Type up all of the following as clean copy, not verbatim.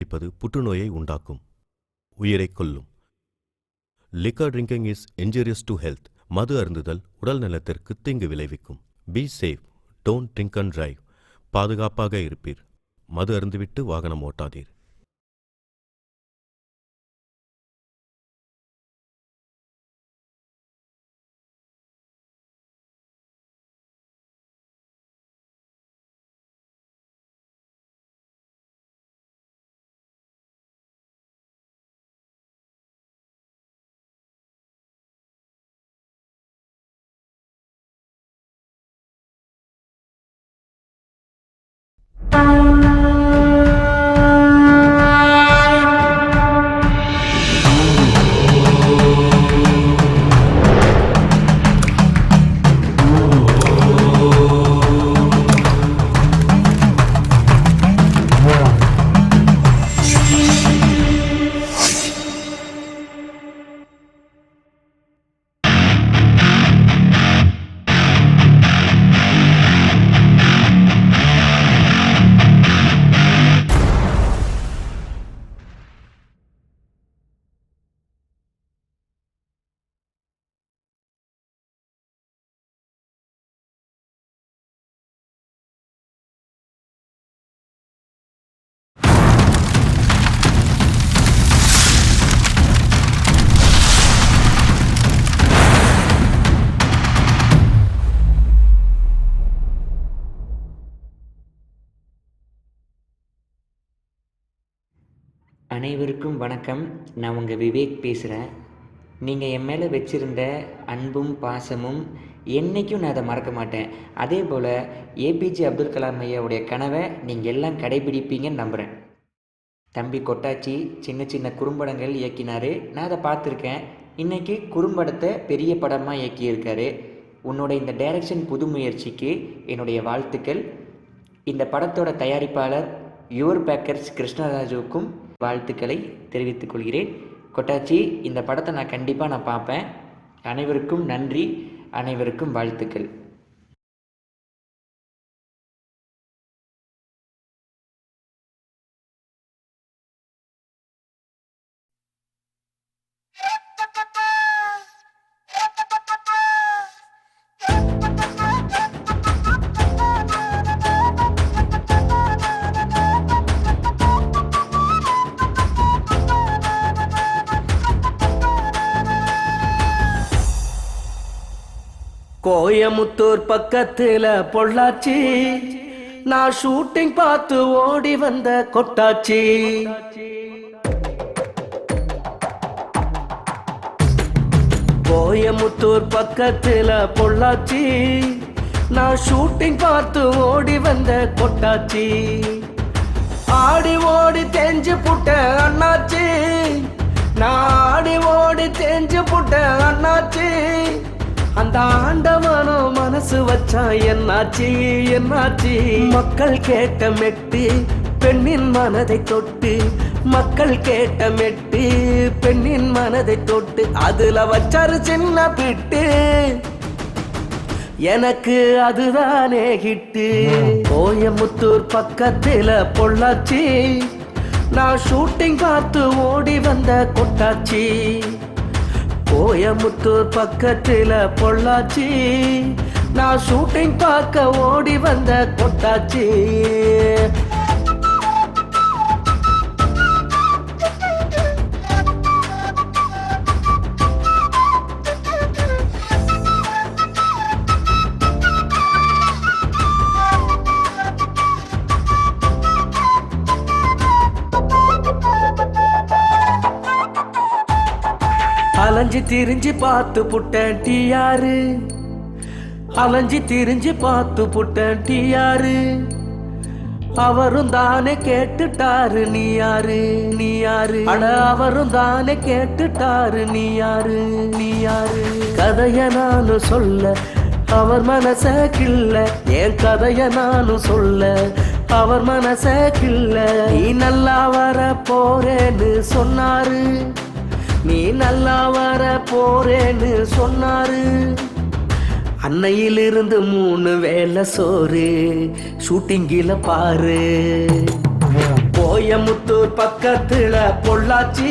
குடிப்பது புற்றுநோயை உண்டாக்கும், உயிரைக் கொல்லும். Liquor drinking is injurious to health. மது அருந்துதல் உடல் நலத்திற்கு தீங்கு விளைவிக்கும். Be safe, don't drink and drive. பாதுகாப்பாக இருப்பீர். மது அருந்துவிட்டு வாகனம் ஓட்டாதீர். அனைவருக்கும் வணக்கம். நான் உங்கள் விவேக் பேசுகிறேன். நீங்கள் என் மேலே வச்சுருந்த அன்பும் பாசமும் என்றைக்கும் நான் அதை மறக்க மாட்டேன். அதே போல் ஏபிஜே அப்துல் கலாம் ஐயாவுடைய கனவை நீங்கள் எல்லாம் கடைபிடிப்பீங்கன்னு நம்புகிறேன். தம்பி கொட்டாச்சி சின்ன சின்ன குறும்படங்கள் இயக்கினார், நான் அதை பார்த்துருக்கேன். இன்றைக்கி குறும்படத்தை பெரிய படமாக இயக்கியிருக்காரு. உன்னோட இந்த டைரக்ஷன் புது முயற்சிக்கு என்னுடைய வாழ்த்துக்கள். இந்த படத்தோட தயாரிப்பாளர் யுவர் பேக்கர்ஸ் கிருஷ்ணராஜுவுக்கும் வாழ்த்துக்களை தெரிவித்துக் கொள்கிறேன். கொட்டாச்சி, இந்த படத்தை நான் கண்டிப்பாக பார்ப்பேன். அனைவருக்கும் நன்றி, அனைவருக்கும் வாழ்த்துக்கள். கோயமுத்தூர் பக்கத்துல பொள்ளாச்சி, நான் ஷூட்டிங் பார்த்து ஓடி வந்த கொட்டாச்சி. கோயமுத்தூர் பக்கத்துல பொள்ளாச்சி, நான் ஷூட்டிங் பார்த்து ஓடி வந்த கொட்டாச்சி. ஆடி ஓடி தெரிஞ்சு புட்ட அண்ணாச்சி, நான் ஆடி ஓடி தெரிஞ்சு புட்ட அண்ணாச்சி. அந்த ஆண்டவனோ மனசு வச்சா என்னாச்சு என்னாச்சு. மக்கள் கேட்ட மெட்டு பெண்ணின் மனதை தொட்டு, மக்கள் கேட்ட மெட்டு பெண்ணின் மனதை தொட்டு, அதுல வச்சாரு சின்ன பிட்டு, எனக்கு அதுதானே ஹிட்டு. கோயமுத்தூர் பக்கத்துல பொள்ளாச்சி, நான் ஷூட்டிங் பார்த்து ஓடி வந்த கொட்டாச்சி. கோயமுத்தூர் பக்கத்துல பொள்ளாச்சி, நான் ஷூட்டிங் பார்க்க ஓடி வந்த கொட்டாச்சி. அலைஞ்சி திரிஞ்சு பார்த்து புட்டேன் டியாரு, அலைஞ்சி திரிஞ்சு பார்த்து புட்டேன் டியாரு. அவரும் தானே கேட்டுட்டாரு நீ யாரு நீ யாரு. அட அவரும் தானே கேட்டுட்டாரு நீ யாரு நீ யாரு. கதைய நானும் சொல்ல அவர் மனச கிள்ள, என் கதைய நானும் சொல்ல அவர் மனச கிள்ள. நீ நல்லா வர போறேன்னு சொன்னாரு, நீ நல்லா வர போறேன்னு சொன்னாரு. அன்னையிலிருந்து 3 வேளை சோறு ஷூட்டிங்கில பாரு. கோயமுத்தூர் பக்கத்துல பொள்ளாச்சி,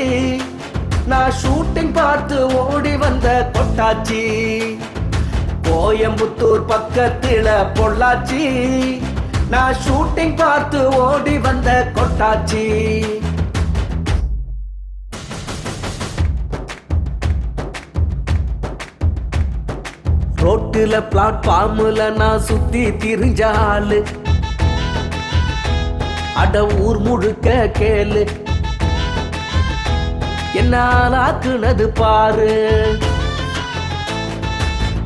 நான் ஷூட்டிங் பார்த்து ஓடி வந்த கொட்டாச்சி. கோயம்புத்தூர் பக்கத்துல பொள்ளாச்சி, நான் ஷூட்டிங் பார்த்து ஓடி வந்த கொட்டாச்சி. ரோட்டுல பிளாட்ஃபார்முல நான் சுத்தி திரிஞ்ச ஆளு, அட ஊர் முழுக்க கேளு, என்ன ஆளாக்குனது பாரு.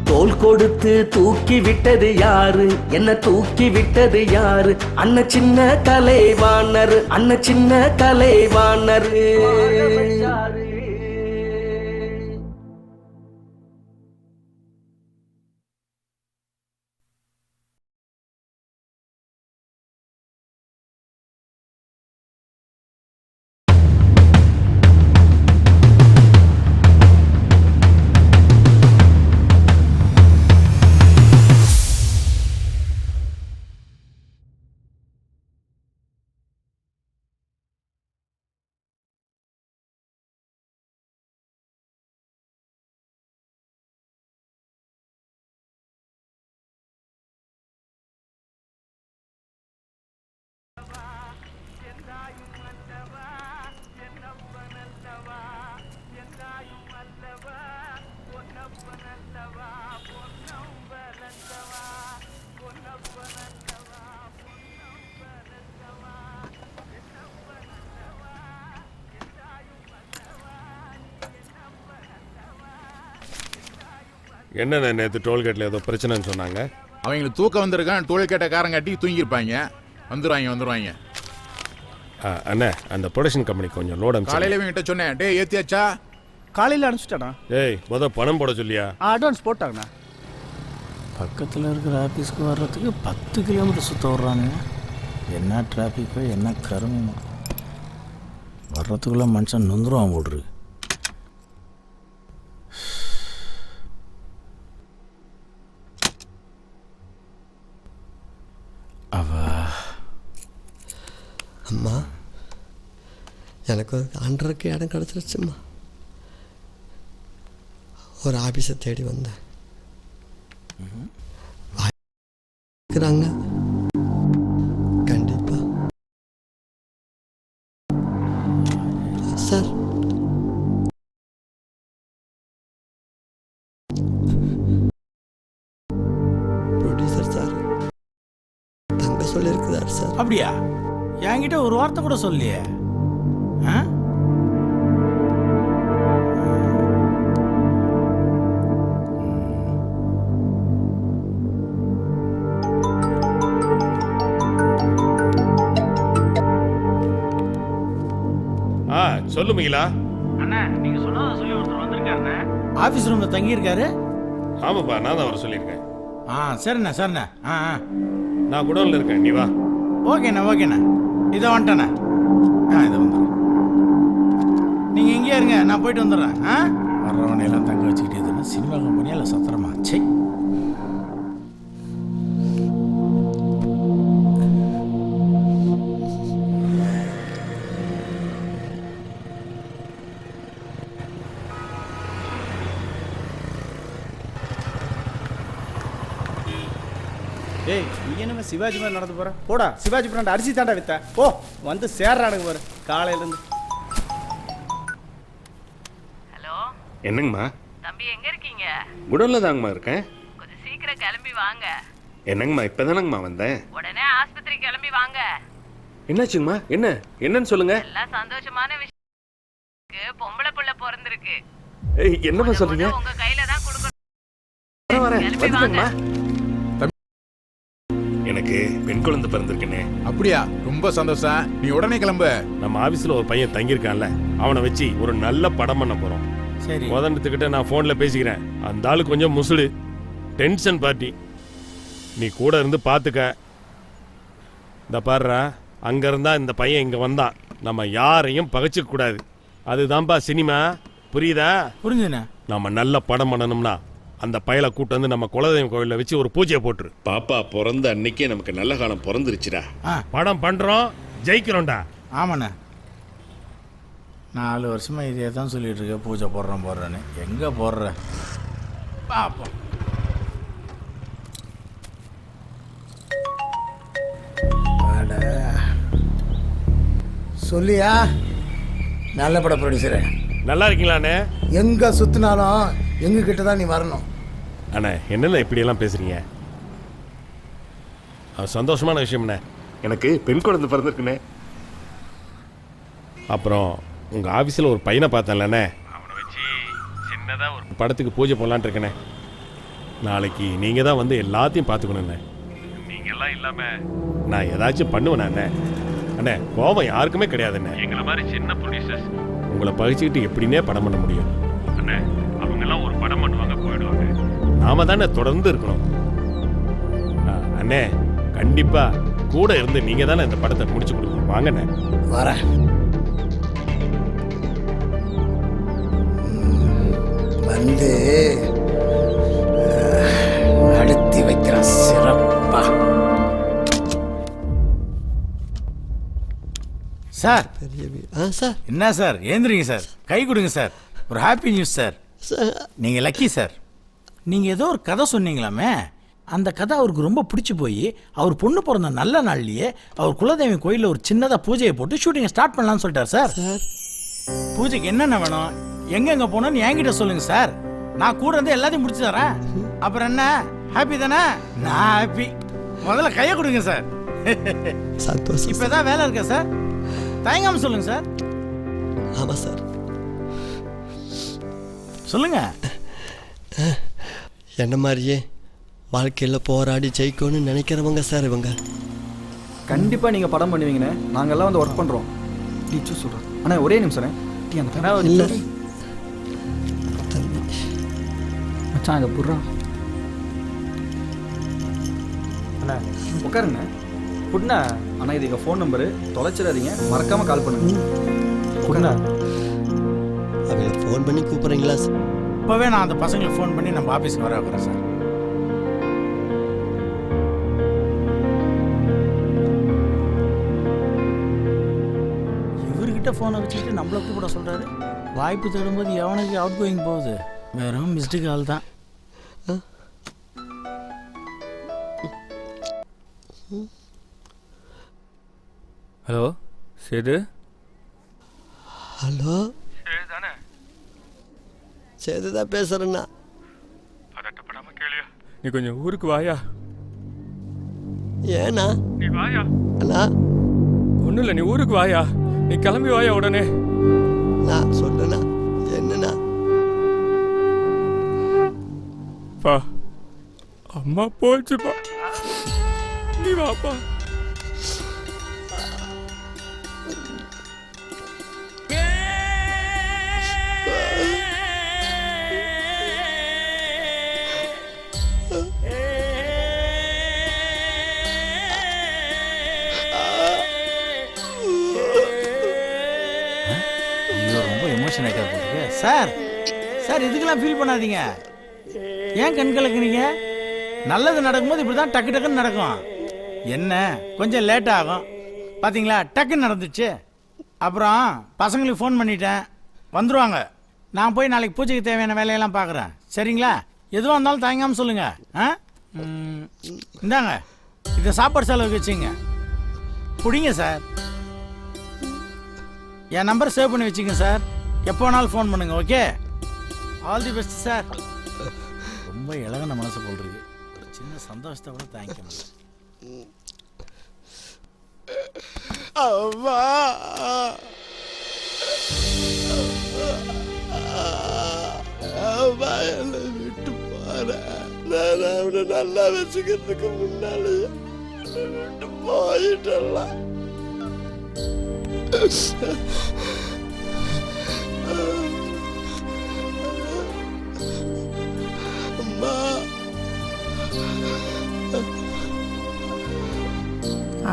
தோல் கொடுத்து தூக்கி விட்டது யாரு, என்ன தூக்கி விட்டது யாரு? அண்ணன் சின்ன கலைவாணர், அண்ணன் சின்ன கலைவாணர். என்னண்ணே நேற்று டோல்கேட்டில் ஏதோ பிரச்சனைன்னு சொன்னாங்க. அவங்களுக்கு தூக்கம் வந்திருக்கான், டோல்கேட்டை காரம் கட்டி தூங்கியிருப்பாங்க. வந்துடுவாங்க. அண்ணே அந்த ப்ரொடக்ஷன் கம்பெனி கொஞ்சம் லோடு காலையில் இவங்கிட்ட சொன்னேன், டே ஏற்றியாச்சா? காலையில் அனுப்பிச்சிட்டானா? ஏய் பணம் போட சொல்லியா? அட்வான்ஸ் போட்டாங்கண்ணா. பக்கத்தில் இருக்கிற ஆஃபீஸ்க்கு வர்றதுக்கு 10 கிலோமீட்டர் சுற்ற வர்றானுங்க. என்ன டிராஃபிக்கோ என்ன கருமோ, வர்றதுக்குள்ளே மனுஷன் நொந்துருவான் போடுரு. அம்மா, எனக்கு ஒரு காண்ட்ராக்ட் இடம் கிடச்சிருச்சும்மா. ஒரு ஆஃபீஸை தேடி வந்தேன். இருக்கிறாங்க கண்டிப்பா சார். ப்ரொடியூசர் சார் தங்க சொல்லியிருக்கிறார் சார். அப்படியா? என்கிட்ட ஒரு வார்த்தை கூட சொல்லியே. சொல்லுமீங்களா? அண்ணா நீங்க சொன்னதை சொல்லி ஒருத்தர் வந்திருக்காருண்ணே. ஆஃபீஸ் ரூம்ல தங்கி இருக்காரு. ஆமாப்பா, நான் தான் வர சொல்லியிருக்கேன். சரிண்ணா. நான் குடோனில் இருக்கேன், நீ வா. ஓகேண்ணா. இதை வந்துட்டேண்ணா. இதை வந்துடுறேன். நீங்கள் எங்கேயா இருங்க, நான் போயிட்டு வந்துடுறேன். வர்றவனையெல்லாம் தங்க வச்சுக்கிட்டு எதுனா சினிமா கம்பெனியா இல்லை சத்திரமா? சே. ஏய், நீ என்ன சிவாஜி மாதிரி நடந்து போற? போடா, சிவாஜி பிராண்ட் அரிசி தாண்டா வித்த. ஓ வந்து சேர்றானுங்க பாரு காலையிலேருந்து. ஹலோ, என்னங்கம்மா? தம்பி எங்க இருக்கீங்க? குடோனில் தாங்கம்மா இருக்கேன். கொஞ்சம் சீக்கிரம் கிளம்பி வாங்க. என்னங்கம்மா இப்போதானங்கம்மா வந்தேன். உடனே ஆஸ்பத்திரி கிளம்பி வாங்க. என்னாச்சுங்கம்மா? என்னன்னு சொல்லுங்க. எல்லாம் சந்தோஷமான விஷயம். பொம்பளை புள்ள பிறந்திருக்கு. என்னம்மா சொல்றீங்க? உங்க கையில தான் கொடுக்கணும். எனக்கு பெண் குழந்தை பிறந்திருக்குன்னு. அப்படியா? ரொம்ப சந்தோஷம். நீ உடனே கிளம்பு. நம்ம ஆபீஸ்ல ஒரு பையன் தங்கியிருக்கான்ல, அவனை வச்சு ஒரு நல்ல படம் பண்ண போறோம். சரி, உதனத்துக்கிட்ட நான் போன்ல பேசிக்கிறேன். அந்த ஆளு கொஞ்சம் முசுடு, டென்ஷன் பார்ட்டி. நீ கூட இருந்து பாத்துக்க. இந்த பாருடா, அங்க இருந்தா இந்த பையன் இங்க வந்தான், நம்ம யாரையும் பகைச்சிக்க கூடாது. அதுதான்பா சினிமா, புரியுதா? புரிஞ்சுண்ணே. நம்ம நல்ல படம் பண்ணணும்னா அந்த பயலை கூட்டு வந்து நம்ம குலதெய்வம் கோயிலில் வச்சு ஒரு பூஜையை போட்டுரு. பாப்பா பிறந்த அன்னைக்கே நமக்கு நல்ல காலம் பிறந்துருச்சுடா. படம் பண்றோம், ஜெயிக்கிறோம்டா. ஆமாண்ணே 4 வருஷமாக இதே தான் சொல்லிட்டு இருக்க, பூஜை போடுறேன்னு. எங்கே போடுற பார்ப்போம். சொல்லியா நல்ல பட ப்ரொடியூசரு, நல்லா இருக்கீங்களாண்ணே? எங்கே சுற்றினாலும் எங்ககிட்ட தான் நீ வரணும். அண்ணே என்னண்ணே இப்படியெல்லாம் பேசுகிறீங்க? அது சந்தோஷமான விஷயம்ண்ணே. எனக்கு பெண் குழந்தை பிறந்திருக்குண்ணே. அப்புறம் உங்கள் ஆஃபீஸில் ஒரு பையனை பார்த்தேன்லண்ணே, அவனை வச்சு சின்னதாக ஒரு படத்துக்கு பூஜை போடலான்ட்டு இருக்கண்ணே. நாளைக்கு நீங்கள் தான் வந்து எல்லாத்தையும் பார்த்துக்கணுண்ணே. நீங்கள்லாம் இல்லாமல் நான் ஏதாச்சும் பண்ணுவேண்ணே. அண்ணே அண்ணே கோபம் யாருக்குமே கிடையாதுண்ணே. எங்களை மாதிரி சின்ன ப்ரொடியூசர்ஸ் உங்களை பகிச்சுக்கிட்டு எப்படின்னே படம் பண்ண முடியும் அண்ணே? அவங்கெல்லாம் ஒரு படம் பண்ணுவாங்க, போயிடுவாங்க. நாம தானே தொடர்ந்து இருக்கணும். அண்ணே கண்டிப்பாக கூட இருந்து நீங்கள் தானே இந்த படத்தை முடிச்சு கொடுக்கணும். வாங்கண்ணே. வரேன். வந்து அழுத்தி வைக்கிற சிறப்பா. சார் பெரிய சார். என்ன சார் ஏந்திரிங்க சார், கை கொடுங்க சார். ஒரு ஹாப்பி நியூஸ் சார். சார் நீங்கள் லக்கி சார். நீங்கள் ஏதோ ஒரு கதை சொன்னீங்களாமே, அந்த கதை அவருக்கு ரொம்ப பிடிச்சி போய் அவர் பொண்ணு பிறந்த நல்ல நாள்லேயே அவர் குலதெய்வ கோயிலில் ஒரு சின்னதாக பூஜையை போட்டு ஷூட்டிங்கை ஸ்டார்ட் பண்ணலான்னு சொல்லிட்டார் சார். பூஜைக்கு என்னென்ன வேணும், எங்கெங்கே போகணும்னு என்கிட்ட சொல்லுங்க சார். நான் கூட இருந்து எல்லாத்தையும் முடிச்சு தரேன். அப்புறம் என்ன, ஹாப்பி தானே? நான் ஹாப்பி. முதல்ல கையை கொடுங்க சார். சந்தோஷம். இப்போ எதாவது வேலை இருக்கா சார்? தயங்காமல் சொல்லுங்க சார். ஆமாம் சார். சொல்லுங்க. என்ன மாதிரியே வாழ்க்கையில் போராடி ஜெயிக்கணும்னு நினைக்கிறவங்க சார் இவங்க. கண்டிப்பாக நீங்கள் படம் பண்ணுவீங்கண்ணே. நாங்கள்லாம் வந்து ஒர்க் பண்ணுறோம். டீச்சர் சொல்கிறோம். அண்ணா ஒரே நிமிஷம் இல்லை மச்சான், இதை புடுறா. அண்ணா உட்காருங்க. புட்ண்ணா. அண்ணா இது எங்கள் ஃபோன் நம்பரு, தொலைச்சிடாதீங்க, மறக்காமல் கால் பண்ணுங்க. புட்ண்ணா. அவங்கள ஃபோன் பண்ணி கூப்பிட்றீங்களா சார்? இப்போவே நான் அந்த பசங்களை ஃபோன் பண்ணி நம்ம ஆஃபீஸ்க்கு வர வைக்கிறேன் சார். இவர்கிட்ட ஃபோனை வச்சுக்கிட்டு நம்மளை கூப்பிட சொல்கிறாரு. வாய்ப்பு தேடும்போது எவனுக்கு அவுட் கோயிங் போகுது? வெறும் மிஸ்டு கால் தான். ஹலோ சேது. ஹலோ சேது தானே? சேது தான் பேசுகிறேண்ணா. பதட்டப்படாமல் கேளியா, நீ கொஞ்சம் ஊருக்கு வாயா. ஏண்ணா? நீ வாயா. அண்ணா ஒன்றும் இல்லை, நீ ஊருக்கு வாயா. நீ கிளம்பி வாயா உடனே. நான் சொல்றேண்ணா. என்னண்ணா? பா அம்மா போச்சுப்பா, நீ வாப்பா. சார் சார் இதுக்கெல்லாம் ஃபீல் பண்ணாதீங்க. ஏன் கண் கலக்குறீங்க? நல்லது நடக்கும்போது இப்படி தான் டக்கு டக்குன்னு நடக்கும். என்ன கொஞ்சம் லேட் ஆகும், பார்த்தீங்களா? டக்குன்னு நடந்துச்சு. அப்புறம் பசங்களுக்கு ஃபோன் பண்ணிட்டேன், வந்துடுவாங்க. நான் போய் நாளைக்கு பூஜைக்கு தேவையான வேலையெல்லாம் பார்க்குறேன். சரிங்களா? எதுவாக இருந்தாலும் தயங்காமல் சொல்லுங்கள். இந்தாங்க, இதை சாப்பாடு செலவுக்கு வச்சுங்க. பிடிங்க சார். என் நம்பர் சேவ் பண்ணி வச்சுங்க சார். எப்போ வேணாலும் ஃபோன் பண்ணுங்க. Okay, all the best sir. ரொம்ப இழகன மனசு போல் இருக்கு. ஒரு சின்ன சந்தோஷத்தை கூட தாங்கிக்க முடியல. அம்மா அம்மா என்னை விட்டு போற. நான் அவனை நல்லா வச்சுக்கிறதுக்கு முன்னாலேயே விட்டு போயிட்டலாம்.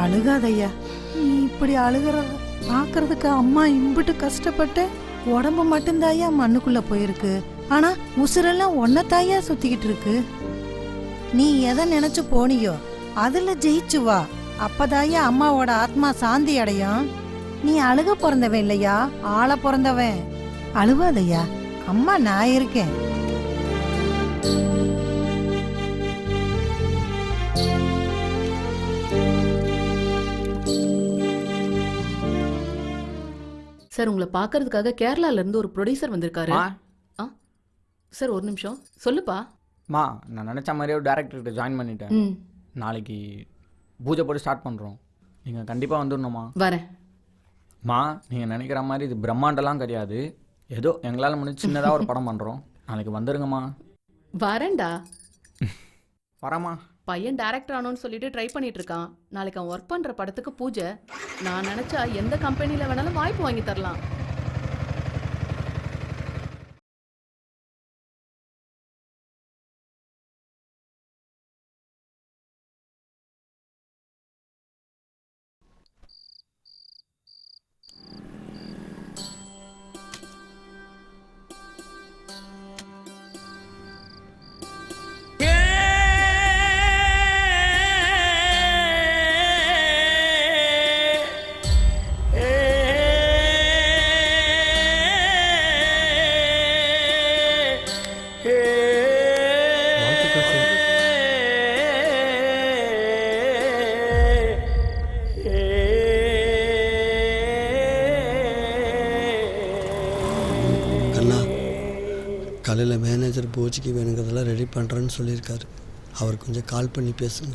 அழுகாதையா. நீ இப்படி அழுகிறத பார்க்கறதுக்கு அம்மா இம்பிட்டு கஷ்டப்பட்டு உடம்பு மட்டும்தாயா மண்ணுக்குள்ள போயிருக்கு. ஆனா உசுரெல்லாம் ஒன்னத்தாயா சுத்திக்கிட்டு இருக்கு. நீ எதை நினைச்சு போனியோ அதுல ஜெயிச்சு வா. அப்பதாயா அம்மாவோட ஆத்மா சாந்தி அடையும். நீ அழுக பிறந்தவன் இல்லையா, ஆள பிறந்தவன். அழுவாதையா, அம்மா நான் இருக்கேன். சார் உங்களை பார்க்கறதுக்காக கேரளால இருந்து ஒரு ப்ரொடியூசர் வந்திருக்காரு. சார் ஒரு நிமிஷம் சொல்லுப்பா. மா, நான் நினச்ச மாதிரியே ஒரு டேரக்டர்கிட்ட ஜாயின் பண்ணிட்டேன். நாளைக்கு பூஜை போட்டு ஸ்டார்ட் பண்ணுறோம். நீங்கள் கண்டிப்பாக வந்துடணுமா? வரேன். மா, நீங்கள் நினைக்கிற மாதிரி இது பிரம்மாண்டெல்லாம் கிடையாது. ஏதோ எங்களால் முடிஞ்சு சின்னதாக ஒரு படம் பண்ணுறோம். நாளைக்கு வந்துருங்கம்மா. வரேன்டா. வரேம்மா. பையன் டேரக்டர் ஆனோன்னு சொல்லிட்டு ட்ரை பண்ணிட்டு இருக்கான். நாளைக்கு அவன் ஒர்க் பண்ற படத்துக்கு பூஜை. நான் நினைச்சா எந்த கம்பெனில வேணாலும் வாய்ப்பு வாங்கி தரலாம். காலையில் மேனேஜர் பூஜைக்கு வேணுங்கிறதெல்லாம் ரெடி பண்ணுறேன்னு சொல்லியிருக்காரு. அவர் கொஞ்சம் கால் பண்ணி பேசுங்க.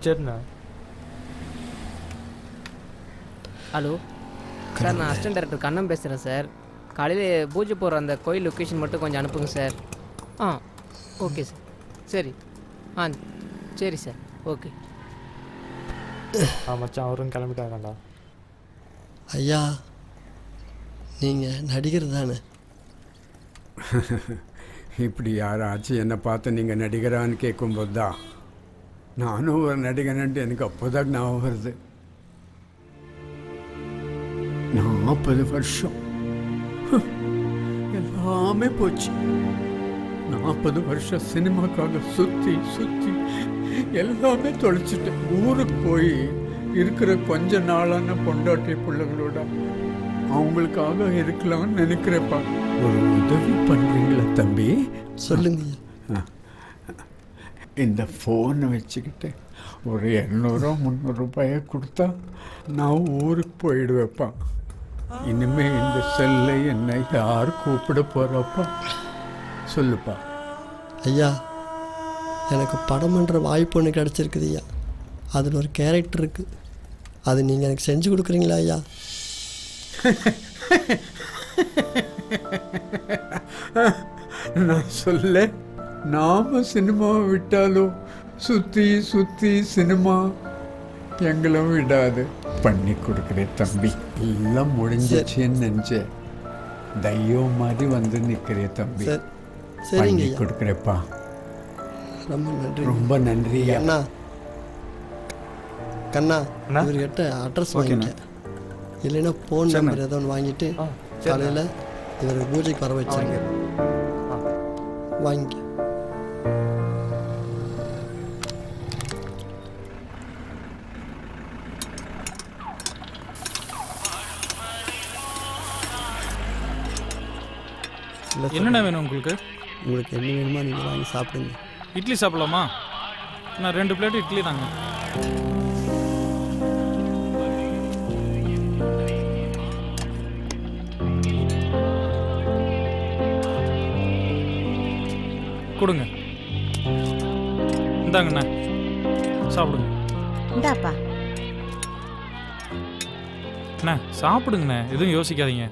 சரிண்ணா. ஹலோ சார், நான் அசிஸ்டன்ட் டைரக்டர் கண்ணன் பேசுகிறேன் சார். காலையில் பூஜை போகிற அந்த கோயில் லொக்கேஷன் மட்டும் கொஞ்சம் அனுப்புங்க சார். Okay sir. சரி. சரி சார். ஓகே. மச்சான் அவரும் கிளம்பிட்டாங்கடா. ஐயா, நீங்கள் நடிகர் தானே? இப்படி யாராச்சும் என்னை பார்த்து நீங்கள் நடிகரான்னு கேட்கும்போது தான் நானும் ஒரு நடிகன்ட்டு எனக்கு அப்போதான் ஞாபகம் வருது. 40 வருஷம் எல்லாமே போச்சு. 40 வருஷம் சினிமாக்காக சுற்றி சுற்றி எல்லாமே தொலைச்சிட்டேன். ஊருக்கு போய் இருக்கிற கொஞ்ச நாளான பொண்டாட்டி பிள்ளைகளோட அவங்களுக்காக இருக்கலாம்னு நினைக்கிறப்பா. ஒரு உதவி பண்ணுறீங்களா தம்பி? சொல்லுங்க. இந்த ஃபோனை வச்சுக்கிட்டு ஒரு 200-300 ரூபாயை கொடுத்தா நான் ஊருக்கு போயிடுவேப்பா. இனிமேல் இந்த செல்லை என்னை யார் கூப்பிட போகிறப்பா? சொல்லுப்பா. ஐயா, எனக்கு படம் பண்ணுற வாய்ப்பு ஒன்று கிடச்சிருக்குது ஐயா. அதில் ஒரு கேரக்டர் இருக்குது. அது நீங்கள் எனக்கு செஞ்சு கொடுக்குறீங்களா ஐயா? நான் சொல்ல, நாம சினிமாவை விட்டாலும் சுற்றி சுற்றி சினிமா எங்களும் விடாது. பண்ணி கொடுக்குறேன் தம்பி. எல்லாம் முடிஞ்சிச்சுன்னு நினச்சேன். தையம் மாதிரி வந்து நிற்கிறேன் தம்பி. பண்ணி கொடுக்குறேப்பா. ரொம்ப நன்றி. ரொம்ப நன்றி. அண்ணா, கண்ணா, இவர்கிட்ட அட்ரஸ் வாங்கிக்க. இல்லைன்னா ஃபோன் நம்பர் ஏதோ ஒன்று வாங்கிட்டு காலையில் இவர் பூஜைக்கு வர வச்சாங்க. வாங்கிக்க. என்னென்ன வேணும் உங்களுக்கு? உங்களுக்கு என்ன வேணுமா நீங்கள் வாங்கி சாப்பிடுங்க. இட்லி சாப்பிடலாமா? நான் 2 பிளேட் இட்லி தாங்க. கொடுங்க. இந்தாங்கண்ணா, சாப்பிடுங்க. இந்தாப்பா. அண்ணா சாப்பிடுங்கண்ணே, எதுவும் யோசிக்காதீங்க.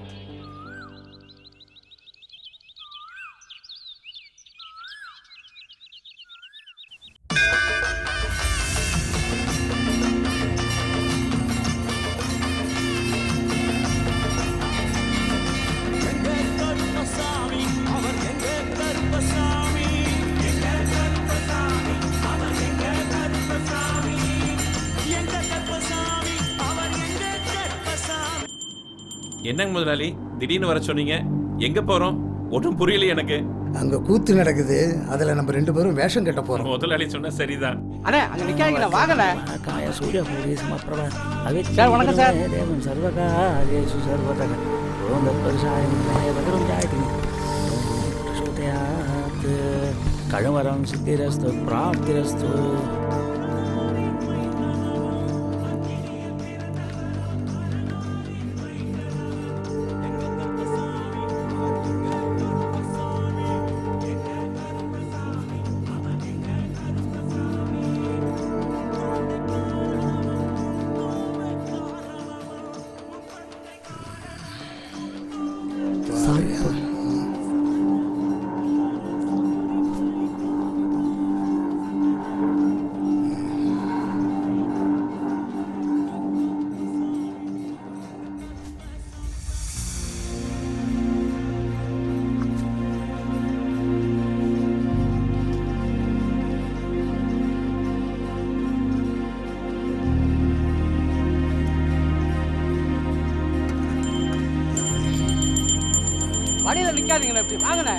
என்னங்க முதலாளி, திடீர்னு வர சொன்னீங்க? எங்க போறோம்? ஒன்றும் புரியல எனக்கு. அங்க கூத்து நடக்குது. அதுல நம்ம 2 பேரும் வேஷம் கட்ட போறோம். முதலாளி சொன்னா சரிதான். அண்ணே அங்க நிக்காதீங்க வாங்கல காய சூர்யா பூரி சமப்பிரபா அவே சார் வணக்கம் சார் தேவன் சர்வகாரியேஷு சர்வதக ஓம் தத்பரிசாய பகரம் ஜாயதி ஸ்ரோதயாத் கழவரம் சித்திரஸ்து பிராப்திரஸ்து. வழியில நிக்காதீங்கண்ணே இப்படி வாங்கண்ணே.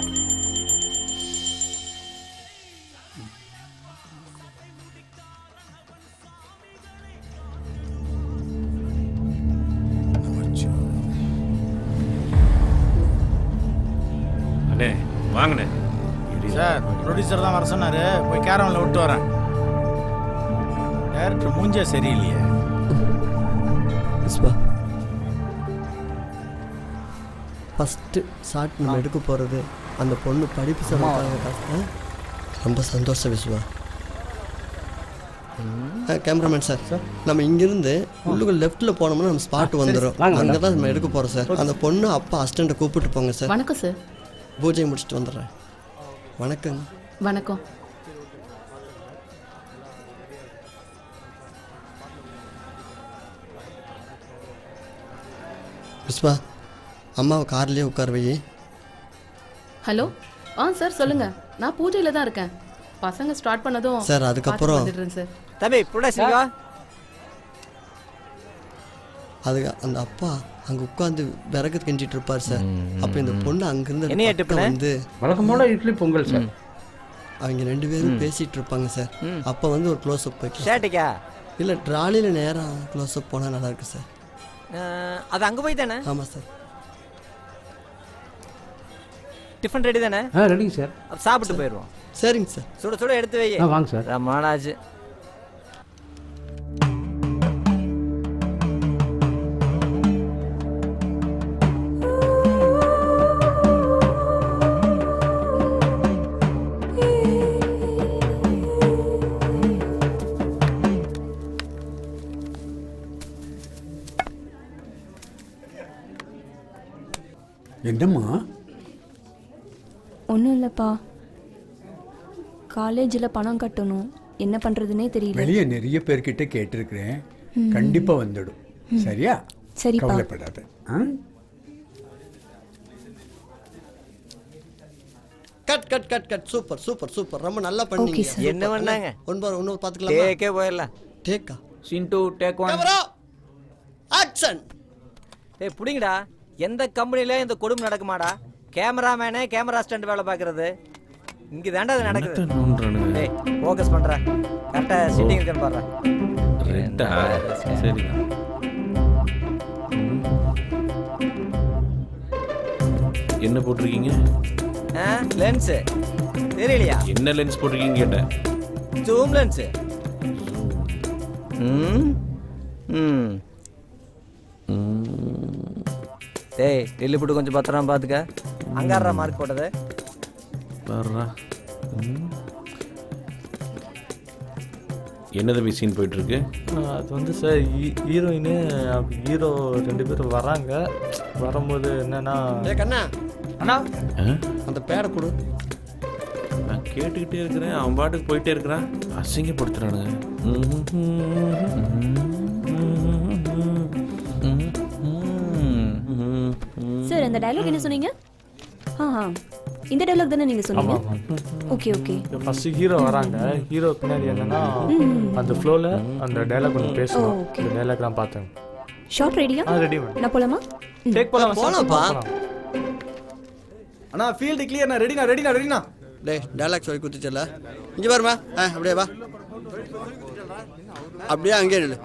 அண்ணே வாங்கண்ணே. சார் ப்ரொடியூசர் தான் வர சொன்னாரு, போய் கேரவனில் விட்டு வரேன். டேரக்டர் மூஞ்சே சரியில்லையே. விஸ்வா ஃபஸ்ட்டு ஷார்ட் நம்ம எடுக்க போகிறது அந்த பொண்ணு படிப்பு செலவுக்காக. ரொம்ப சந்தோஷம் விஸ்வா. கேமராமேன் சார், நம்ம இங்கேருந்து உள்ளுக்கு லெஃப்ட்டில் போனோம்னா நம்ம ஸ்பாட் வந்துடும். அங்கே தான் நம்ம எடுக்க போகிறோம் சார். அந்த பொண்ணு அப்பா அசிஸ்டண்ட்டை கூப்பிட்டு போங்க சார். வணக்கம் சார். பூஜை முடிச்சுட்டு வந்துடுறேன். வணக்கங்க. வணக்கம். விஸ்வா, அம்மாவை கார்லேயே உட்கார வை. ஹலோ. சார் சொல்லுங்க. நான் பூஜையில் தான் இருக்கேன். பசங்க ஸ்டார்ட் பண்ணதும் சார் அதுக்கப்புறம் சார். தம்பி புடசிங்க. அது அந்த அப்பா அங்கே உட்காந்து விறகு கெஞ்சிட்டு இருப்பார் சார். அப்போ இந்த பொண்ணு அங்கேருந்து வந்து வழக்கம் போல இட்லி பொங்கல் சார். அவங்க 2 பேரும் பேசிகிட்டு இருப்பாங்க சார். அப்போ வந்து ஒரு க்ளோஸ்அப் போய்க்கு. சேட்டிக்கா இல்லை ட்ராலியில் நேராக க்ளோஸ்அப் போனால் நல்லாயிருக்கு சார். அது அங்கே போய் தானே? ஆமாம் சார். டிஃபன் ரெடி தானே? ரெடிங்க சார். சாப்பிட்டு போயிடுவோம். சரிங்க சார். சுட சுட எடுத்து வை. வாங்க சார். ரமானாஜ் என்னம்மா? ஒன்றும் இல்லைப்பா, காலேஜில் பணம் கட்டணும், என்ன பண்ணுறதுனே தெரியல. வெளியே நிறைய பேர்கிட்ட கேட்டிருக்கிறேன், கண்டிப்பாக வந்துடும். சரியா? சரிப்பா, கவலைப்படாத. Cut cut cut cut. Super super super, ரொம்ப நல்லா பண்ணீங்க. என்ன பண்ணாங்க? ஒன்று பார்த்துக்கலாம். டேக்கே போயிடலாம். டேக்கா சின்டூ டேக் ஒன். ஆக்ஷன். ஏய் புடிங்கடா. எந்த கம்பெனில இந்த கொடுமை நடக்குமாடா? கேமராமேனே கேமரா ஸ்டண்ட் வேலை பார்க்கறது இங்கே தாண்டா அது நடக்குது. ஏய் ஃபோக்கஸ் பண்ற, கரெக்டா சிட்டிங் இருக்கான்னு பாரு. ரெட்டா சரி. என்ன போட்டிருக்கீங்க? லென்ஸ் தெரியலையா? என்ன லென்ஸ் போட்டிருக்கீங்க கேட்டேன். Zoom lens. டேய் டெல்லி போட்டு கொஞ்சம் பத்திரம் பார்த்துக்க. அங்காரா மார்க் போட்டது பாருடா. என்ன தம்பி சீன் போயிட்டு இருக்கு? அது வந்து சார் ஹீரோயின் ஹீரோ 2 பேரும் வராங்க. வரும்போது என்னன்னா கண்ணா அண்ணா அந்த பேரை கொடு. நான் கேட்டுக்கிட்டே இருக்கிறேன், அவன் பாட்டுக்கு போயிட்டே இருக்கிறான். அசிங்கப்படுத்துறானுங்க. சார் இந்த டயலாக் என்ன சொன்னீங்க? இந்த டயலாக் தானே நீங்க சொன்னீங்க? Okay okay. ஃபர்ஸ்ட் ஹீரோ வராங்க, ஹீரோ பின்னாடி என்னன்னா அந்த ஃப்ளோல அந்த டயலாக் ஒன்று பேசணும். இந்த டயலாக் நான் பார்த்தேன். ஷார்ட் ரெடியா? Ready ma'am. நான் போலாமா? டேக் போலாமா? அண்ணா ஃபீல்ட் கிளியர். நான் ரெடினா ரெடினா ரெடினா. டேய் டயலாக் சொல்லி குத்துச்சல. இங்க பாருமா. அப்படியே வா. அப்படியே அங்கே நில்லு.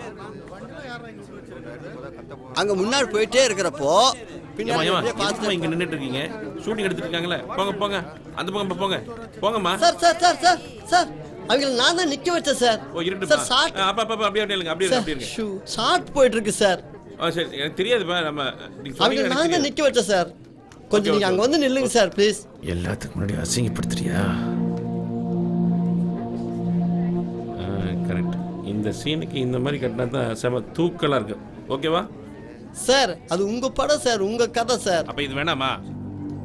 அங்க முன்னாடி போயிட்டே இருக்கிறப்போ பின்னாடி அப்படியே பார்த்து இங்க நின்னுட்டு இருக்கீங்க, ஷூட்டிங் எடுத்துட்டு இருக்காங்கல்ல, போங்க போங்க அந்த பக்கம் போங்க. போங்கம்மா. Sir sir sir sir sir அவங்கள நான் தான் நிக்க வச்சேன் சார். ஓ இருட்டு சார் ஷார்ட் அப்ப அப்படியே இல்லங்க, அப்படியே இருங்க. ஷார்ட் போயிட்டு இருக்கு சார். சரி எனக்கு தெரியாதுப்பா, நம்ம நீங்க அவங்கள சொன்னீங்க நான் தான் நிக்க வச்சேன் சார். கொஞ்சம் நீங்க அங்க வந்து நில்லுங்க சார் ப்ளீஸ். எல்லாத்துக்கு முன்னாடி அசிங்கப்படுத்துறியா? கரெக்ட். இந்த சீனுக்கு இந்த மாதிரி கட்டினா தான் செம தூக்கலா இருக்கு. ஓகேவா சார்? அது உங்க படம் சார், உங்க கதை சார். அப்ப இது வேணாமா?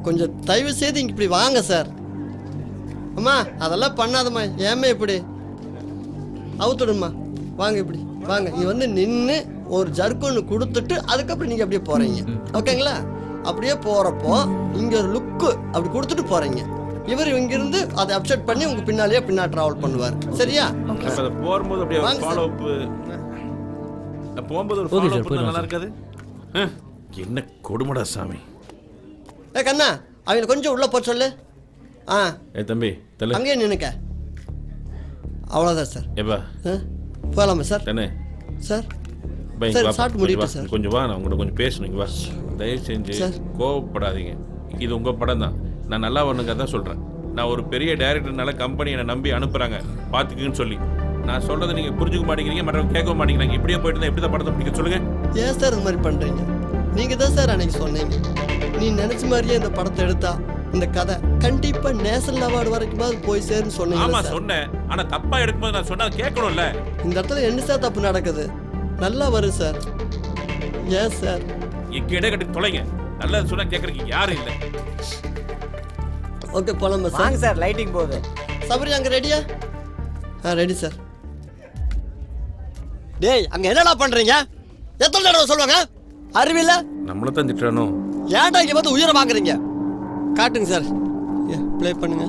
கொஞ்சம் தயவு செய்து இங்க இப்படி வாங்க சார். அம்மா அதெல்லாம் பண்ணாதம்மா, ஏமே இப்படி அவுத்துடுமா. வாங்க இப்படி வாங்க. இங்க வந்து நின்று ஒரு ஜர்க்கு ஒன்று கொடுத்துட்டு அதுக்கப்புறம் நீங்க அப்படியே போறீங்க. ஓகேங்களா? அப்படியே போறப்போ இங்க ஒரு லுக்கு அப்படி கொடுத்துட்டு போறீங்க. இவர் இங்கிருந்து அதை அப்செட் பண்ணி உங்க பின்னாலேயே டிராவல் பண்ணுவார். சரியா? போகும்போது அப்படியே ஃபாலோ அப், போகும்போது ஒரு ஃபாலோ அப் நல்லா இருக்காது. என்ன கொடுமடா சாமி. கண்ணா அவங்கள கொஞ்சம் உள்ள போக சொல்லு. தம்பி தல அங்கேயே நினைக்க. அவ்வளோதான் சார். ஏப்பா போகலாமா சார்? தானே சார் பை சாப்பிட்டு முடியுமா சார்? கொஞ்சம் வா, நான் உங்கள்கிட்ட கொஞ்சம் பேசணும். வா, தயவு செஞ்சு கோவப்படாதீங்க. இது உங்கள் படம் தான், நான் நல்லா ஒன்றுங்க தான் சொல்கிறேன். நான் ஒரு பெரிய டைரக்டர்னால கம்பெனி என்னை நம்பி அனுப்புகிறாங்க பார்த்துக்குன்னு சொல்லி. நான் சொல்கிறத நீங்கள் புரிஞ்சுக்க மாட்டேங்கிறீங்க, மற்றவங்க கேட்க மாட்டேங்கிறாங்க. இப்படியே போயிட்டு தான் எப்படி தான் படத்தை பிடிக்க சொல்லுங்கள். ஏன் சார் இது மாதிரி பண்ணுறீங்க? நீங்கள் தான் சார் அன்னைக்கு சொன்னீங்க, நீ நினச்ச மாதிரியே இந்த படத்தை எடுத்தா இந்த கதை கண்டிப்பாக நேஷனல் அவார்டு வரைக்கும் போய் சேருன்னு சொன்னீங்க. ஆமாம் சொன்னேன், ஆனால் தப்பாக எடுக்கும்போது நான் சொன்னால் கேட்கணும்ல. இந்த இடத்துல என்ன சார் தப்பு நடக்குது? நல்லா வரும் சார். ஏன் சார் இங்கே இடம் கட்டி தொலைங்க. நல்லா சொன்னால் கேட்குறதுக்கு யாரும் இல்லை. ஓகே போலாமா சார்? வாங்க சார், லைட்டிங் போகுது. சபரி அங்கே ரெடியா? Ready sir. டேய் அங்க என்னடா பண்றீங்க? எத்தனை தடவை சொல்லுவாங்க அறிவில்ல? நம்மள தான் திட்டுறானோ. ஏன்டா இங்க வந்து உயிரை வாங்குறீங்க? காட்டுங்க சார், ப்ளே பண்ணுங்க.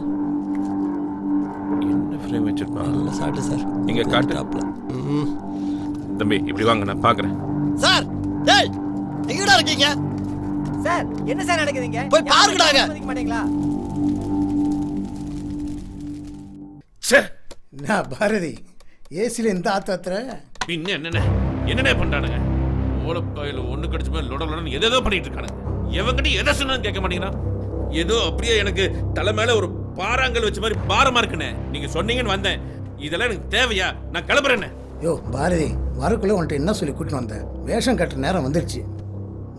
என்ன ஃப்ரேம் வச்சிருப்பாங்க? நல்ல சாட்டு சார். இங்க காட்டு. தம்பி இப்படி வாங்க, நான் பார்க்குறேன். சார் டேய் எங்கடா இருக்கீங்க? சார் என்ன சார் நடக்குதுங்க? போய் பாருங்கடாங்க. மாட்டீங்களா? என்ன பாரதி ஏசில இந்த ஆத்தாத்திர பின்ன என்னென்ன பண்றானுங்க? ஓலப்பாயில ஒண்ணு கடிச்ச மாதிரி லொடலொடன்னு எதோ பண்ணிட்டு இருக்கானுங்க. எவங்கிட்ட எதை சொன்னாலும் கேட்க மாட்டேங்கிறான். ஏதோ அப்படியே எனக்கு தலை மேல ஒரு பாறாங்கல் வச்ச மாதிரி பாரமா இருக்குண்ணே. நீங்க சொன்னீங்கன்னு வந்தேன். இதெல்லாம் எனக்கு தேவையா? நான் கிளம்புறேன்னு. யோ பாரதி வரக்குள்ள உன்கிட்ட என்ன சொல்லி கூட்டிட்டு வந்தேன்? வேஷம் கட்டுற நேரம் வந்துருச்சு.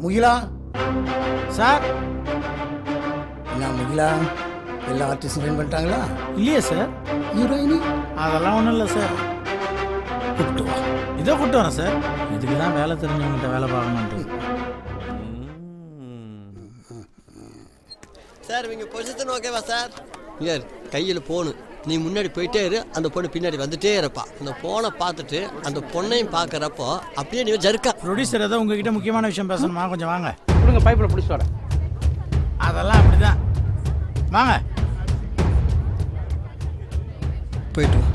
முகிலா சார். என்ன முகிலா, எல்லா ஆர்டிஸ்டும் ஜாயின் பண்ணிட்டாங்களா? இல்லையே சார். ஹீரோயினி அதெல்லாம் ஒன்றும் இல்லை சார். கூப்பிட்டு வா. இதோ கூப்பிட்டு வரேன் சார். இதுக்கு தான் வேலை தெரிஞ்சவங்கிட்ட வேலை பார்க்கணுன்ட்டு. சார் இவங்க பொசிஷன் ஓகேவா சார்? யார் கையில் போனு, நீ முன்னாடி போயிட்டே இரு, அந்த பொண்ணு பின்னாடி வந்துட்டே இருப்பா. அந்த போனை பார்த்துட்டு அந்த பொண்ணையும் பார்க்குறப்போ அப்படியே நீ ஜர்க்கா. ப்ரொடியூசர் ஏதோ உங்ககிட்ட முக்கியமான விஷயம் பேசணுமா? கொஞ்சம் வாங்க. கொடுங்க, பைப்பில் பிடிச்சி வரேன். அதெல்லாம் அப்படிதான். வாங்க போயிட்டு வா.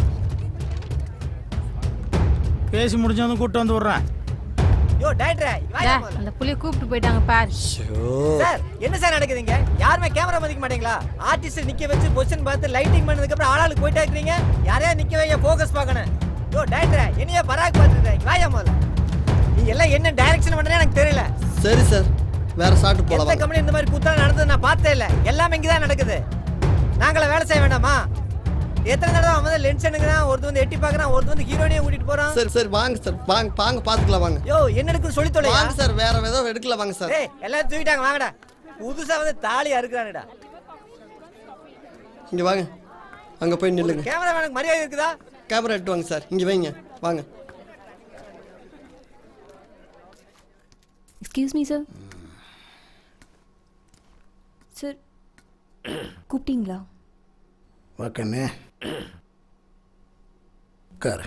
பேசி முடிஞ்சதும் கூப்பிட்டு வந்து விட்றேன். யோ டைரக்டர், அந்த புள்ளைய கூப்பிட்டு போயிட்டாங்க பார். சார் என்ன சார் நடக்குதுங்க? யாருமே கேமரா மதிக்க மாட்டீங்களா? ஆர்டிஸ்ட் நிக்க வச்சு பொசிஷன் பார்த்து லைட்டிங் பண்ணதுக்கு அப்புறம் ஆளாளுக்கு போயிட்டே இருக்கீங்க. யாரையா நிக்க வைங்க, ஃபோக்கஸ் பார்க்கணும். யோ டைரக்டர், என்னைய பராக் பார்த்துட்டீங்க. வாயா முதல்ல. நீ எல்லாம் என்ன டைரக்ஷன் பண்றேன்னு எனக்கு தெரியல. சரி சார், வேற சாட்டு போலாம். எந்த கம்பெனி இந்த மாதிரி குத்தா நடந்தது நான் பார்த்தே இல்லை. எல்லாமே இங்கே தான் நடக்குது. நாங்கள வேலை செய்ய வேண்டாமா? எத்தனை தடவை அவன் வந்து லென்ஸ் எடுக்கிறான், ஒருத்தர் வந்து எட்டி பார்க்கறான், ஒருத்தர் வந்து ஹீரோயினையும் கூட்டிட்டு போறான். சரி சரி வாங்க சார், வாங்க வாங்க பாத்துக்கலாம் வாங்க. யோ என்ன எடுக்குன்னு சொல்லி தொலையா? வாங்க சார், வேற ஏதோ எடுக்கல வாங்க சார். ஏய் எல்லாரும் தூக்கிட்டாங்க, வாங்கடா. புதுசா வந்து தாலி அறுக்குறானடா. இங்க வாங்க, அங்க போய் நில்லுங்க. கேமராமேனுக்கு மரியாதை இருக்குதா? கேமரா எடுத்து வாங்க சார், இங்க வைங்க வாங்க. Excuse me sir. சார் கூப்பிட்டீங்களா? வாக்கண்ணே கார்.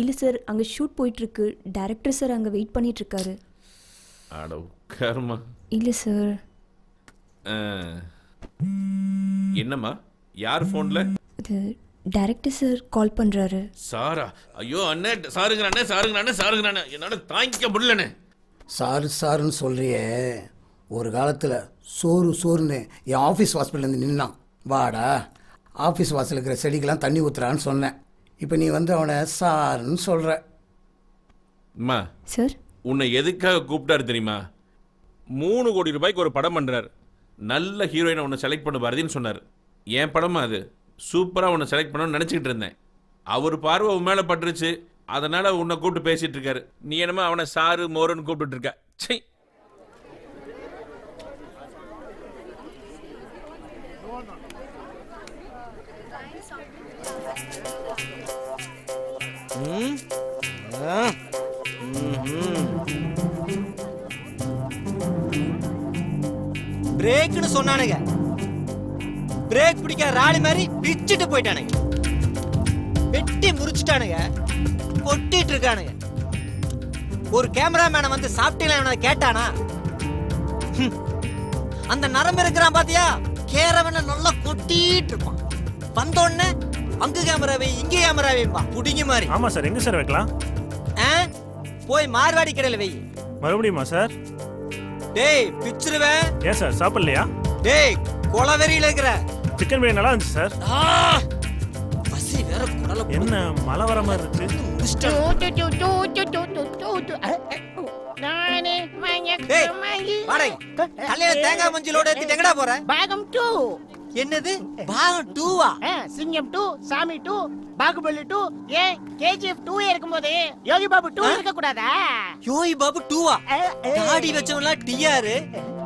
இல்லை சார், அங்கே ஷூட் போயிட்டுருக்கு. டைரக்டர் சார் அங்கே வெயிட் பண்ணிகிட்ருக்காரு. அட உட்காருமா. இல்லை சார். என்னம்மா, யார் ஃபோனில்? இது டைரக்டர் சார் கால் பண்ணுறாரு. சாரா? ஐயோ அண்ணே, சாருங்கிறானே சாருங்கிறானே சாருங்கிறானே, என்னால் தாங்கிக்க முடியலண்ணே. சாருன்னு சொல்றியே, ஒரு காலத்தில் சோறுன்னு என் ஆஃபீஸ் வாசல்லேருந்து நின்னான். வாடா, ஆஃபீஸ் வாசல் இருக்கிற செடிக்கெல்லாம் தண்ணி ஊற்றுறான்னு சொன்னேன். இப்போ நீ வந்து அவனை சார்ன்னு சொல்கிற. அம்மா சார் உன்னை எதுக்காக கூப்பிட்டாரு தெரியுமா? 3 கோடி ரூபாய்க்கு ஒரு படம் பண்ணுறார். நல்ல ஹீரோயினை உன்னை செலக்ட் பண்ண பாரதின்னு சொன்னார். என் படமா அது? சூப்பராக உன்னை செலக்ட் பண்ணணும்னு நினச்சிக்கிட்டு இருந்தேன். அவர் பார்வை உன் மேலே பட்டுருச்சு, அதனால் உன்னை கூப்பிட்டு பேசிகிட்டு இருக்காரு. நீ என்னமோ அவனை சாரு மோருன்னு கூப்பிட்டு இருக்க. சை. பிரேக்னு சொன்னானுங்க, பிரேக் பிடிக்க ராணி மாதிரி பிச்சுட்டு போயிட்டானுங்க. வெட்டி முறிச்சிட்டானுங்க, கொட்டிட்டு இருக்கானுங்க. ஒரு கேமராமேனை வந்து சாப்பிட்டீங்களா கேட்டானா? அந்த நரம்பு இருக்கிறான் பாத்தியா, கேரவன நல்லா கொட்டிட்டு இருப்பான். வந்தோடனே அங்க கேமராவை இங்க கேமராவைப்பா புடிங்க மாதிரி. ஆமா சார். எங்க சார் வைக்கலாம்? போய் மார்வாடி கடையில வை. மறுபடியுமா சார்? டேய் பிச்சுருவேன். ஏன் சார் சாப்பிடலையா? டேய் கொலவெறியில இருக்கிற. சிக்கன் பிரியாணி நல்லா இருந்துச்சு சார். பசி வேற குடல. என்ன மழை வர மாதிரி இருக்கு? தேங்காய் மஞ்சளோட எங்கடா போற? பாகம் 2. என்னது பாகம் 2வா? சிங்கம் 2, சாமி 2, பாகுபலி 2, ஏன் கேஜிஎஃப் 2 இருக்கும்போது யோகி பாபு 2 இருக்க கூடாதா? யோகி பாபு 2வா? தாடி வச்சவனா டிஆர்,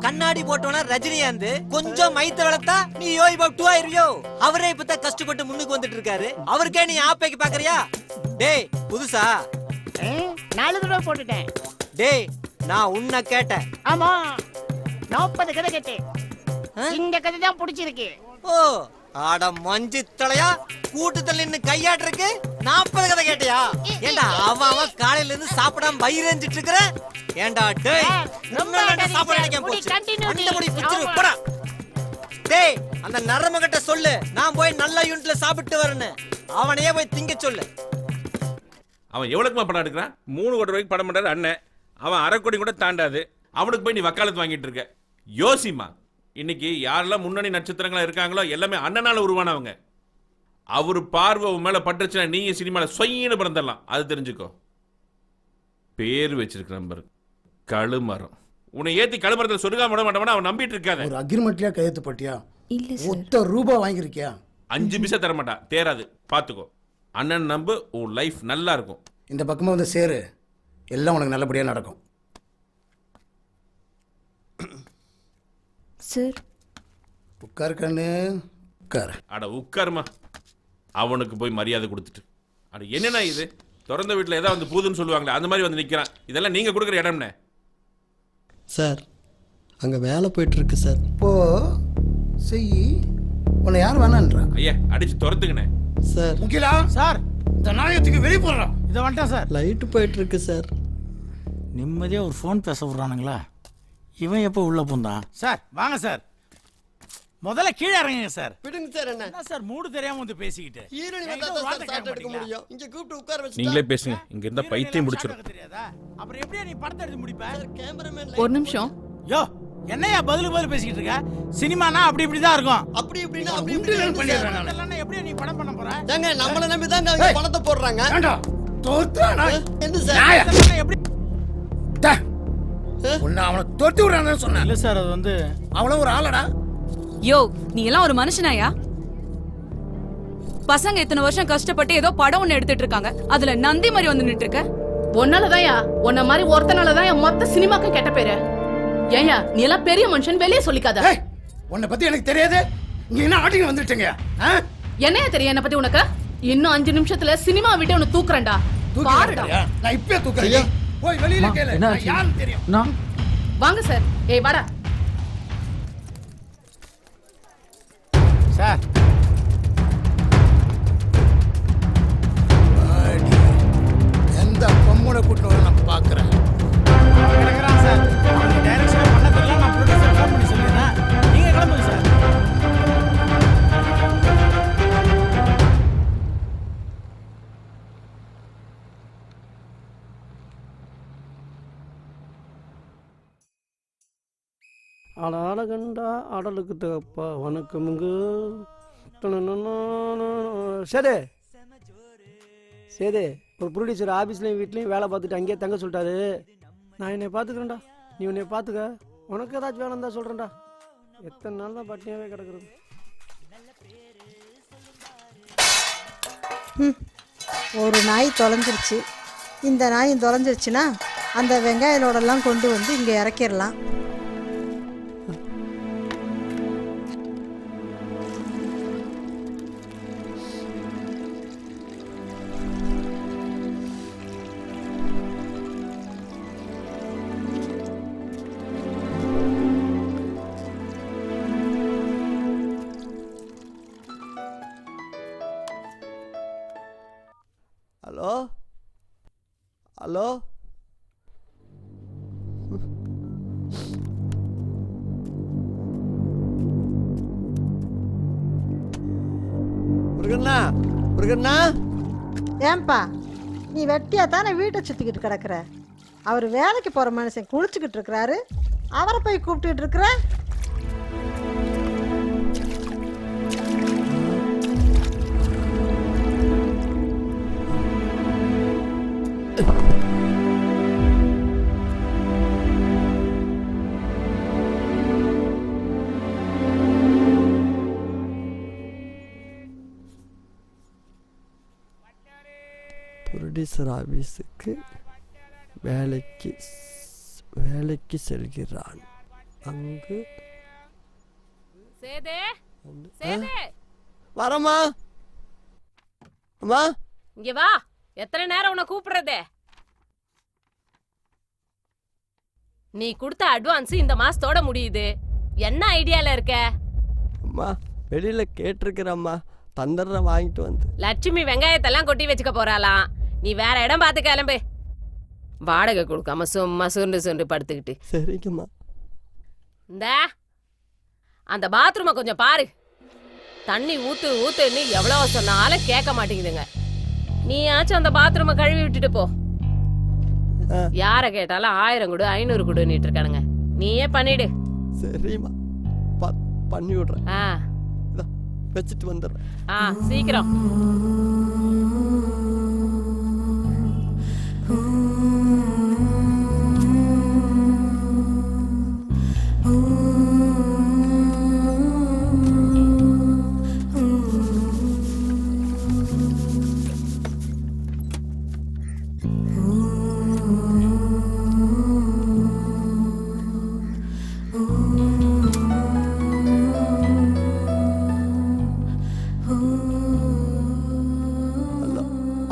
கண்ணாடி போட்டவனா ரஜினிகாந்த், கொஞ்சம் மைத்த வளர்த்தா நீ யோகி பாபு 2 ஆயிருவியோ? அவரே இப்பதான் கஷ்டப்பட்டு முன்னுக்கு வந்துட்டு இருக்காரு, அவருக்கே நீ ஆப்பைக்கு பாக்குறியா? டேய் புதுசா 4 தடவை போட்டுட்டேன். டேய் நான் உன்னை கேட்டேன். ஆமா 40 கதை கேட்டேன். இந்த கதை தான் பிடிச்சிருக்கு. ஓ ஆட மஞ்சு தலையா, கூட்டத்துல நின்னு கையாட்டுருக்கு 40 கதை கேட்டியா? ஏண்டா அவன் காலையில இருந்து சாப்பிடாம வயிறஞ்சிட்டு இருக்கிற? ஏண்டா டேய் சாப்பாடு நினைக்காம போச்சு. அந்த முடி பிச்சிரு போடா. டேய் அந்த நரமகட்ட சொல்லு, நான் போய் நல்ல யூனிட்ல சாப்பிட்டு வரேன்னு. அவனையே போய் திங்க சொல்லு. அவன் எவ்வளவுக்குமா படம் எடுக்கிறான்? 3 கோடி ரூபாய்க்கு படம் பண்றாரு அண்ணன். அவன் 1/2 கோடி கூட தாண்டாது. அவனுக்கு போய் நீ வக்காலத்து வாங்கிட்டு இருக்க. யோசிமா, இன்னைக்கு யாரெல்லாம் முன்னணி நட்சத்திரங்களா இருக்காங்களோ எல்லாமே அண்ணனால உருவானவங்க. அவரு பார்வை உன் மேல பட்டுச்சுன்னா நீங்க சினிமால சொயின்னு பிறந்தரலாம். அது தெரிஞ்சுக்கோ. பேர் வச்சிருக்கிற நம்பர் கழுமரம். உன்னை ஏத்தி கழுமரத்தில் சொருகாம விட மாட்டவனா அவன் நம்பிட்டு இருக்காத. ஒரு அக்ரிமெண்ட்லயே கையெழுத்து போட்டியா? இல்ல சார். ₹1 வாங்கியிருக்கியா? 5 பைசா தர மாட்டா. தேராது, பாத்துக்கோ. அண்ணன் நம்பு, உன் லைஃப் நல்லா இருக்கும். இந்த பக்கமா வந்து சேரு, எல்லாம் உனக்கு நல்லபடியா நடக்கும். சார் உட்கார் கண்ணு உட்கார். அட உட்காருமா. அவனுக்கு போய் மரியாதை கொடுத்துட்டு அட என்னன்னா இது? திறந்த வீட்டில் ஏதாவது வந்து பூதுன்னு சொல்லுவாங்களே அந்த மாதிரி வந்து நிற்கிறான். இதெல்லாம் நீங்கள் கொடுக்குற இடம்னே. சார் அங்கே வேலை போயிட்டு இருக்கு சார். போ செய். உன்னை யார் வேணான்றா? ஐயா அடிச்சு துரத்துங்கண்ணே. சார் முக்கிலா சார், இந்த நாயத்துக்கு வெளியே போடுறான். இதை வந்துட்டான் சார். லைட்டு போயிட்டு இருக்கு சார். நிம்மதியாக ஒரு ஃபோன் பேச விட்றானுங்களா? இவன் எப்போ உள்ளே பூந்தான்? சார் வாங்க சார், முதல்ல கீழே இறங்குங்க சார். விடுங்க சார். என்ன சார் மூடு தெரியாம வந்து பேசிக்கிட்டு? ஹீரோயின் வந்தா தான் சார் சாட் எடுக்க முடியும். இங்க கூப்பிட்டு உட்கார வச்சு நீங்களே பேசுங்க. இங்க இருந்தா பைத்தியம் முடிச்சிரும். தெரியாதா? அப்புறம் எப்படியா நீ படத்தை எடுத்து முடிப்ப? கேமராமேன் ஒரு நிமிஷம். யோ என்னையா பதிலுக்கு பதில் பேசிக்கிட்டு இருக்க? சினிமானா அப்படி இப்படி தான் இருக்கும். அப்படி இப்படினா அப்படி இப்படி பண்ணிடுறாங்க. அதெல்லாம் எப்படியா நீ படம் பண்ண போற? ஏங்க நம்மள நம்பி தான் அவங்க பணத்தை போடுறாங்க. ஏண்டா தோத்துறானா? என்ன சார் அதெல்லாம் எப்படி உன்னை அவனை தொட்டு விடுறான்னு சொன்னேன். இல்ல சார், அது வந்து அவனும் ஒரு ஆளடா. யோ நீ எல்லாம் ஒரு மனுஷனாயா? பசங்க இத்தனை வருஷம் கஷ்டப்பட்டு ஏதோ படம் ஒண்ணு எடுத்துட்டு இருக்காங்க, அதுல நந்தி மாதிரி வந்து நின்று இருக்க. ஒன்னாலதான்யா, உன்ன மாதிரி ஒருத்தனாலதான் மொத்த சினிமாக்கு கெட்ட பேரு. ஏயா நீ எல்லாம் பெரிய மனுஷன், வெளியே சொல்லிக்காத. உன்னை பத்தி எனக்கு தெரியாது. இங்க என்ன ஆட்டிங்க வந்துட்டீங்க? என்னையா தெரியும் என்ன பத்தி உனக்கு? இன்னும் 5 நிமிஷத்துல சினிமா விட்டு உன்னை தூக்குறேன்டா. பாருடா. நான் இப்பவே தூக்குறேன். போய் வெளியில கேளு. நான் யாருன்னு தெரியும். வாங்க சார். ஏய் வாடா. சார் எந்த பொம்முனை கூட்டு வர நான் பாக்குறேன். சார் அவனுக்கு டைரக்ஷன் பண்ண தெரியல. நான் ப்ரொடியூசர் ஃபோன் பண்ணி சொல்லிடுறேன். நீங்க கிளம்புங்க சார். அழகண்டா அடலுக்கு தப்பா வணக்கமுங்க. சரி சேது ஒரு ப்ரொடியூசர் ஆஃபீஸ்லேயும் வீட்லேயும் வேலை பார்த்துட்டு அங்கேயே தங்க சொல்லிட்டாரு. நான் என்னை பார்த்துக்கிறேன்டா, நீ உன்னை பார்த்துக்க. உனக்கு ஏதாச்சும் வேலை இருந்தால் சொல்கிறேன்டா. எத்தனை நாள் தான் பட்டினியாகவே கிடக்குறது. ஒரு நாய் தொலைஞ்சிருச்சு. இந்த நாய் தொலைஞ்சிருச்சுன்னா அந்த வெங்காயலோடெல்லாம் கொண்டு வந்து இங்கே இறக்கிடலாம். ஹலோ ஹலோ முருகண்ணா, முருகண்ணா. ஏன்பா நீ வெட்டியா தானே வீட்டை சுற்றிக்கிட்டு கிடக்குற? அவர் வேலைக்கு போகிற மனுஷன் குளிச்சுக்கிட்டு இருக்கிறாரு, அவரை போய் கூப்பிட்டுக்கிட்டு இருக்கிற. ப்ரொடியூசர் ஆஃபீஸுக்கு வேலைக்கு செல்கிறான். அங்கு வரமா அம்மா, இங்க வா. எத்தனை நேரம் உன்னை கூப்பிடுறது? நீ கொடுத்த அட்வான்ஸ் இந்த மாசத்தோட முடியுது. என்ன ஐடியால இருக்க? அம்மா வெளியில கேட்டிருக்கிறம்மா, தந்தர வாங்கிட்டு வந்து. லட்சுமி வெங்காயத்தெல்லாம் கொட்டி வச்சுக்க போறாளாம். நீ வேற இடம் பார்த்து கிளம்பு. வாடகை கொடுக்காம சும்மா சுண்டு சுண்டு படுத்துக்கிட்டு. சரிங்கம்மா. இந்த அந்த பாத்ரூமை கொஞ்சம் பாரு. தண்ணி ஊத்து ஊத்துன்னு எவ்வளவு சொன்னாலும் கேட்க மாட்டேங்குதுங்க. நீயாச்சும் அந்த பாத்ரூமை கழுவி விட்டுட்டு போ. யார கேட்டாலும் 1000 கொடு 500 கொடுன்னுட்டு இருக்கானுங்க. நீயே பண்ணிடு. சரிம்மா, பண்ணி விடுறேன். வச்சுட்டு வந்துடுறேன். சீக்கிரம்.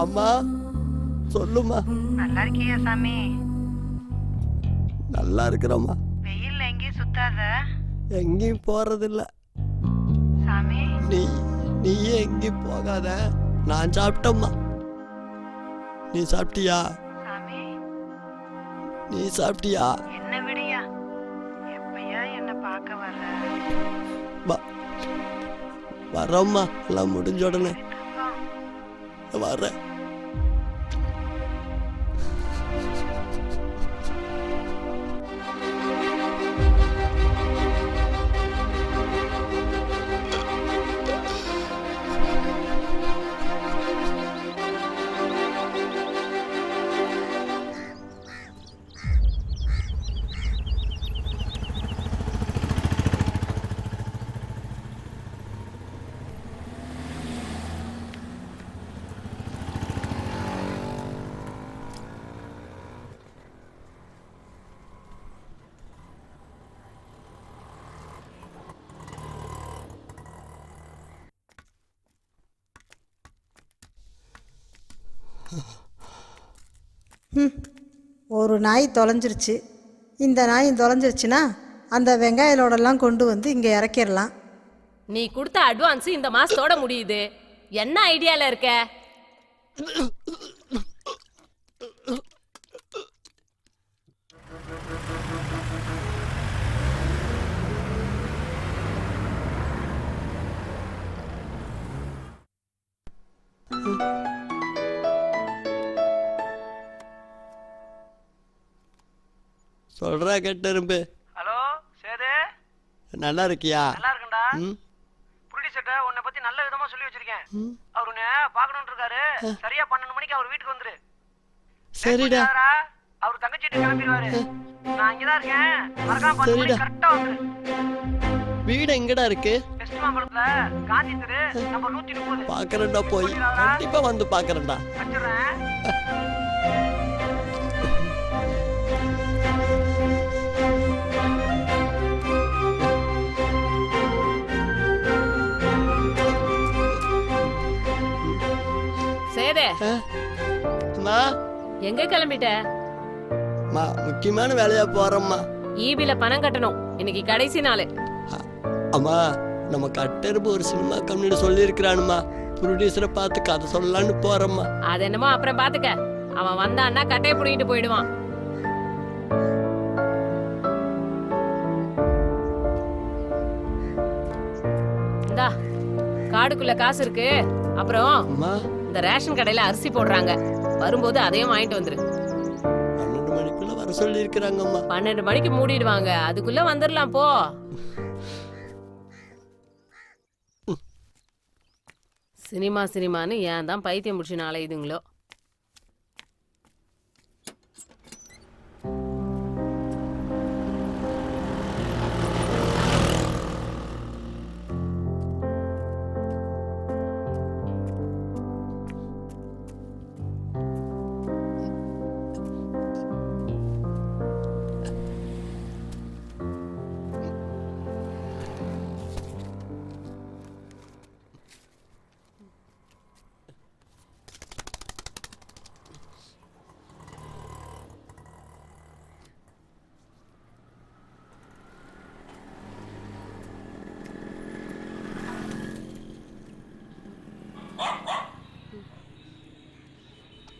அம்மா சொல்லுமா. நல்லா இருக்கியா சாமி? நல்லா இருக்கிறோம்மா. வெயில்ல எங்கேயும் சுத்தாத. எங்கேயும் போறதில்ல சாமி. நீயே எங்கேயும் போகாத. நான் சாப்பிட்டம்மா. நீ சாப்பிட்டியா? சாமி நீ சாப்பிட்டியா? என்ன விடியா? எப்பயா என்ன பார்க்க வர்ற? வரம்மா, எல்லாம் முடிஞ்ச உடனே வரேன். ஒரு நாய் தொலைஞ்சிருச்சு. இந்த நாய் தொலைஞ்சிருச்சுன்னா அந்த வெங்காயலோடெல்லாம் கொண்டு வந்து இங்கே இறக்கிடலாம். நீ கொடுத்த அட்வான்ஸ் இந்த மாசத்தோட முடியுது. என்ன ஐடியால இருக்க? சொல்றா கேட்டரும்பு. ஹலோ சேது, நல்லா இருக்கியா? நல்லா இருக்கேன்டா. ம், ப்ரொடியூசர்ட்ட உன்னை பத்தி நல்ல விதமா சொல்லி வச்சிருக்கேன். இருக்கேன். அவர் உன்னை பார்க்கணும்னு இருக்காரு. சரியா 12 மணிக்கு அவர் வீட்டுக்கு வந்துரு. சரிடா. அவர் தங்கச்சி வீட்டுக்கு கிளம்பிடுவாரு. நான் இங்கதான் இருக்கேன். மறக்காம 10 மணிக்கு கரெக்டா வந்துரு. வீடு எங்கடா இருக்கு? வெஸ்ட் மாம்பலத்துல காந்தி தெரு நம்பர் 130. பாக்குறேன்டா, போய் கண்டிப்பா வந்து பாக்குறேன்டா. வச்சிடுறேன். சேதே அம்மா, எங்க கிளம்பிட்ட? முக்கியமான வேலையா போறோம்மா. ஈபில பணம் கட்டணும், இன்னைக்கு கடைசி நாள். அம்மா, நம்ம கட்டருப்பு ஒரு சினிமா கம்பெனி சொல்லி இருக்கிறானுமா, ப்ரொடியூசரை பார்த்து கதை சொல்லலான்னு போறோம்மா. அது என்னமோ அப்புறம் பாத்துக்க. அவன் வந்தான்னா கட்டையை புடிங்கிட்டு போயிடுவான். இந்தா காடுக்குள்ள காசு இருக்கு. அப்புறம் இந்த ரேஷன் கடையில அரிசி போடுறாங்க, வரும்போது அதையும் வாங்கிட்டு வந்துரு. 12 மணிக்குள்ள வர சொல்லி இருக்கிறாங்கம்மா. 12 மணிக்கு மூடிடுவாங்க, அதுக்குள்ள வந்துடலாம் போ. சினிமான்னு ஏன் தான் பைத்தியம் முடிச்சு நாளையுதுங்களோ.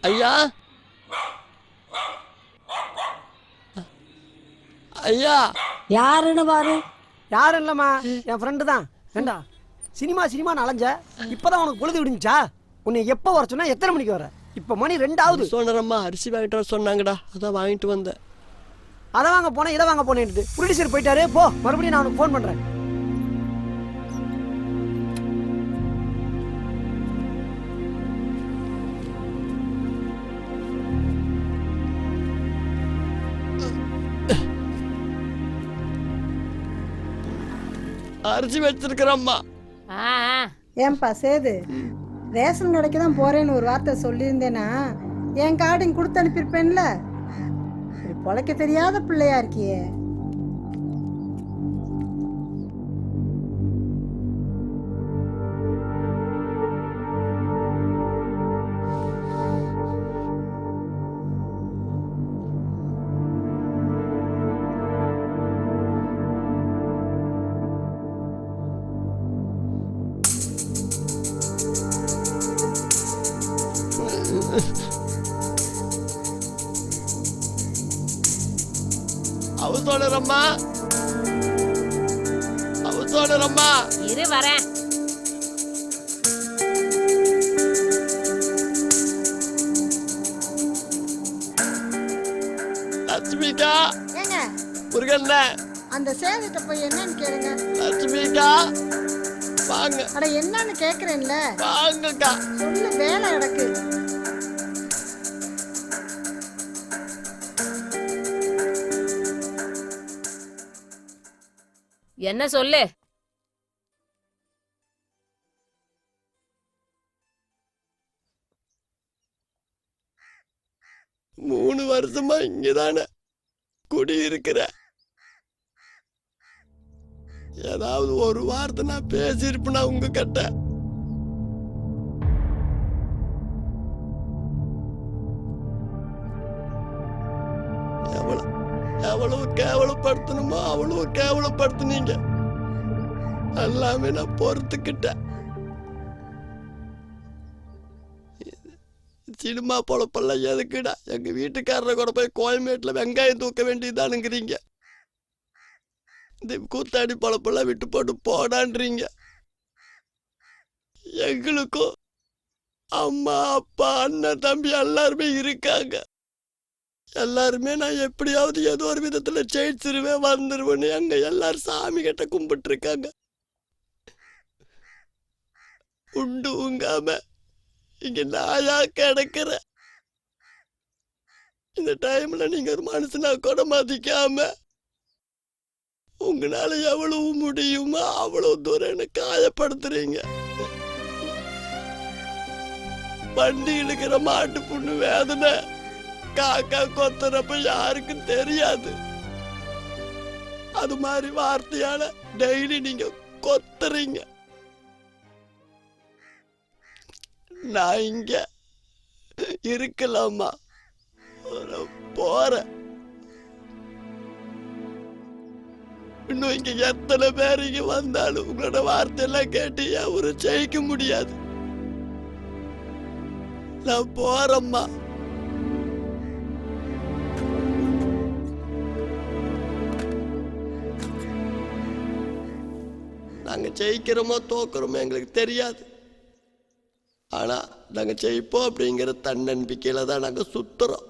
ஐயா, ஐயா, யாருன்னு பாரு. யாரும் இல்லம்மா, என் ஃப்ரெண்டு தான். ஏண்டா சினிமான்னு அலைஞ்ச, இப்பதான் உனக்கு பொழுது விடுஞ்சா? உன்னை எப்போ வர சொன்னா எத்தனை மணிக்கு வர? இப்போ மணி 2 ஆகுது. சொன்னரம்மா, அரிசி வாங்கிட்டு வர சொன்னாங்கடா, அதான் வாங்கிட்டு வந்தேன். அதை வாங்க போனேன், இதை வாங்க போனேன். ப்ரொடியூசர் போயிட்டாரு, போ. மறுபடியும் நான் உனக்கு ஃபோன் பண்றேன். அரிசி வச்சிருக்கிறோம்மா. ஏன்பா சேது, ரேஷன் கடைக்கு தான் போறேன்னு ஒரு வார்த்தை சொல்லியிருந்தேன்னா என் கார்டையும் கொடுத்து அனுப்பியிருப்பேன்ல. இப்படி பொழைக்க தெரியாத பிள்ளையா இருக்கியே. அவசோடரம்மா, இரு வரேன். லட்சுமிகா, ஏங்க முருகன்ன, அந்த சேதுட்ட போய் என்னன்னு கேளுங்க. லட்சுமிகா வாங்க. அட என்னன்னு கேக்குறேன்ல, வாங்கக்கா. சொல்லு, வேலை கிடக்கு. என்ன சொல்லு? 3 வருஷமா இங்கதானே குடியிருக்கிற. ஏதாவது ஒரு வார்த்தை நான் பேசியிருப்பேனா உங்க கிட்ட? எவ்வளவு கேவலப்படுத்தணுமோ அவ்வளவு கேவலப்படுத்தினீங்க. எல்லாமே நான் பொறுத்துக்கிட்டேன். சினிமா பொழப்பெல்லாம் எதுக்குடா? எங்க வீட்டுக்காரரை கூட போய் கோயம்பேட்டில் வெங்காயம் தூக்க வேண்டியதானுங்கிறீங்க. இந்த கூத்தாடி பொழப்பெல்லாம் விட்டு போட்டு போடான்றீங்க. எங்களுக்கும் அம்மா அப்பா அண்ணன் தம்பி எல்லாருமே இருக்காங்க. எல்லாருமே நான் எப்படியாவது ஏதோ ஒரு விதத்துல ஜெயிச்சிருவேன் வந்துருவேன்னு அங்க எல்லாரும் சாமி கிட்ட கும்பிட்டு இருக்காங்க. உண்டு உங்காம இங்க நாயா கிடக்குற. இந்த டைம்ல நீங்க ஒரு மனுஷனா கூட மதிக்காம உங்களால எவ்வளவு முடியுமோ அவ்வளவு தூரம் என்ன காயப்படுத்துறீங்க. வண்டி இழுக்கிற மாட்டு புண்ணு வேதனை காக்கா கொத்துறப்ப யாருக்கும் தெரியாது. அது மாதிரி வார்த்தையால டெய்லி நீங்க கொத்துறீங்க. நான் இங்க இருக்கலாமா போறேன். இன்னும் இங்க எத்தனை பேர் இங்க வந்தாலும் உங்களோட வார்த்தையெல்லாம் கேட்டு ஒரு ஜெயிக்க முடியாது. நான் போறேம்மா. நாங்க ஜெயிக்கிறோமோ தோக்குறோமோ எங்களுக்கு தெரியாது. ஆனா நாங்க ஜெயிப்போம் அப்படிங்கிற தன்னம்பிக்கையில தான் நாங்க சுத்துறோம்.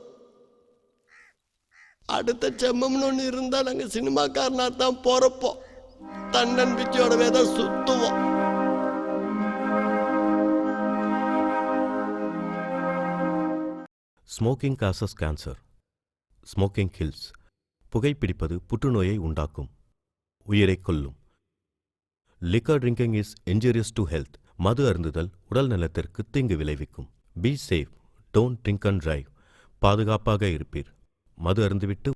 அடுத்த ஜென்மம்னு ஒன்று இருந்தா நாங்க சினிமாக்காரனா தான் போறப்போம். தன்னம்பிக்கையோடவே தான் சுத்துவோம். Smoking causes cancer. Smoking kills. புகைப்பிடிப்பது புற்றுநோயை உண்டாக்கும், உயிரை கொல்லும். Liquor drinking is injurious to health. மது அருந்துதல் உடல் நலத்திற்கு தீங்கு விளைவிக்கும். Be safe, don't drink and drive. பாதுகாப்பாக இருப்பீர். மது அருந்துவிட்டு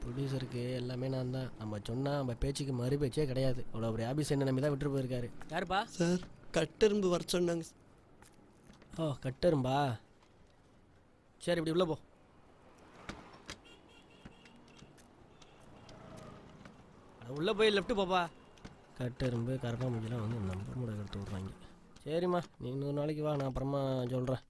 ப்ரொடியூசருக்கு எல்லாமே நான் தான். நம்ம சொன்னால் நம்ம பேச்சுக்கு மறு பேச்சே கிடையாது. அவ்வளோ ஒரு ஆபீஸ் என்ன நம்பி தான் விட்டுட்டு போயிருக்காரு. யாருப்பா சார்? கட்டெரும்பு வர சொன்னாங்க. ஓ கட்டெரும்பா, சரி இப்படி உள்ள போ. உள்ளே போய் லெஃப்ட்டு போப்பா. கட்டெரும்பு கரப்பாம்பூச்சிலாம் வந்து நம்பர் முறை எடுத்து விட்றாங்க. சரிம்மா, நீ இன்னொரு நாளைக்கு வா, நான் அப்புறமா சொல்கிறேன்.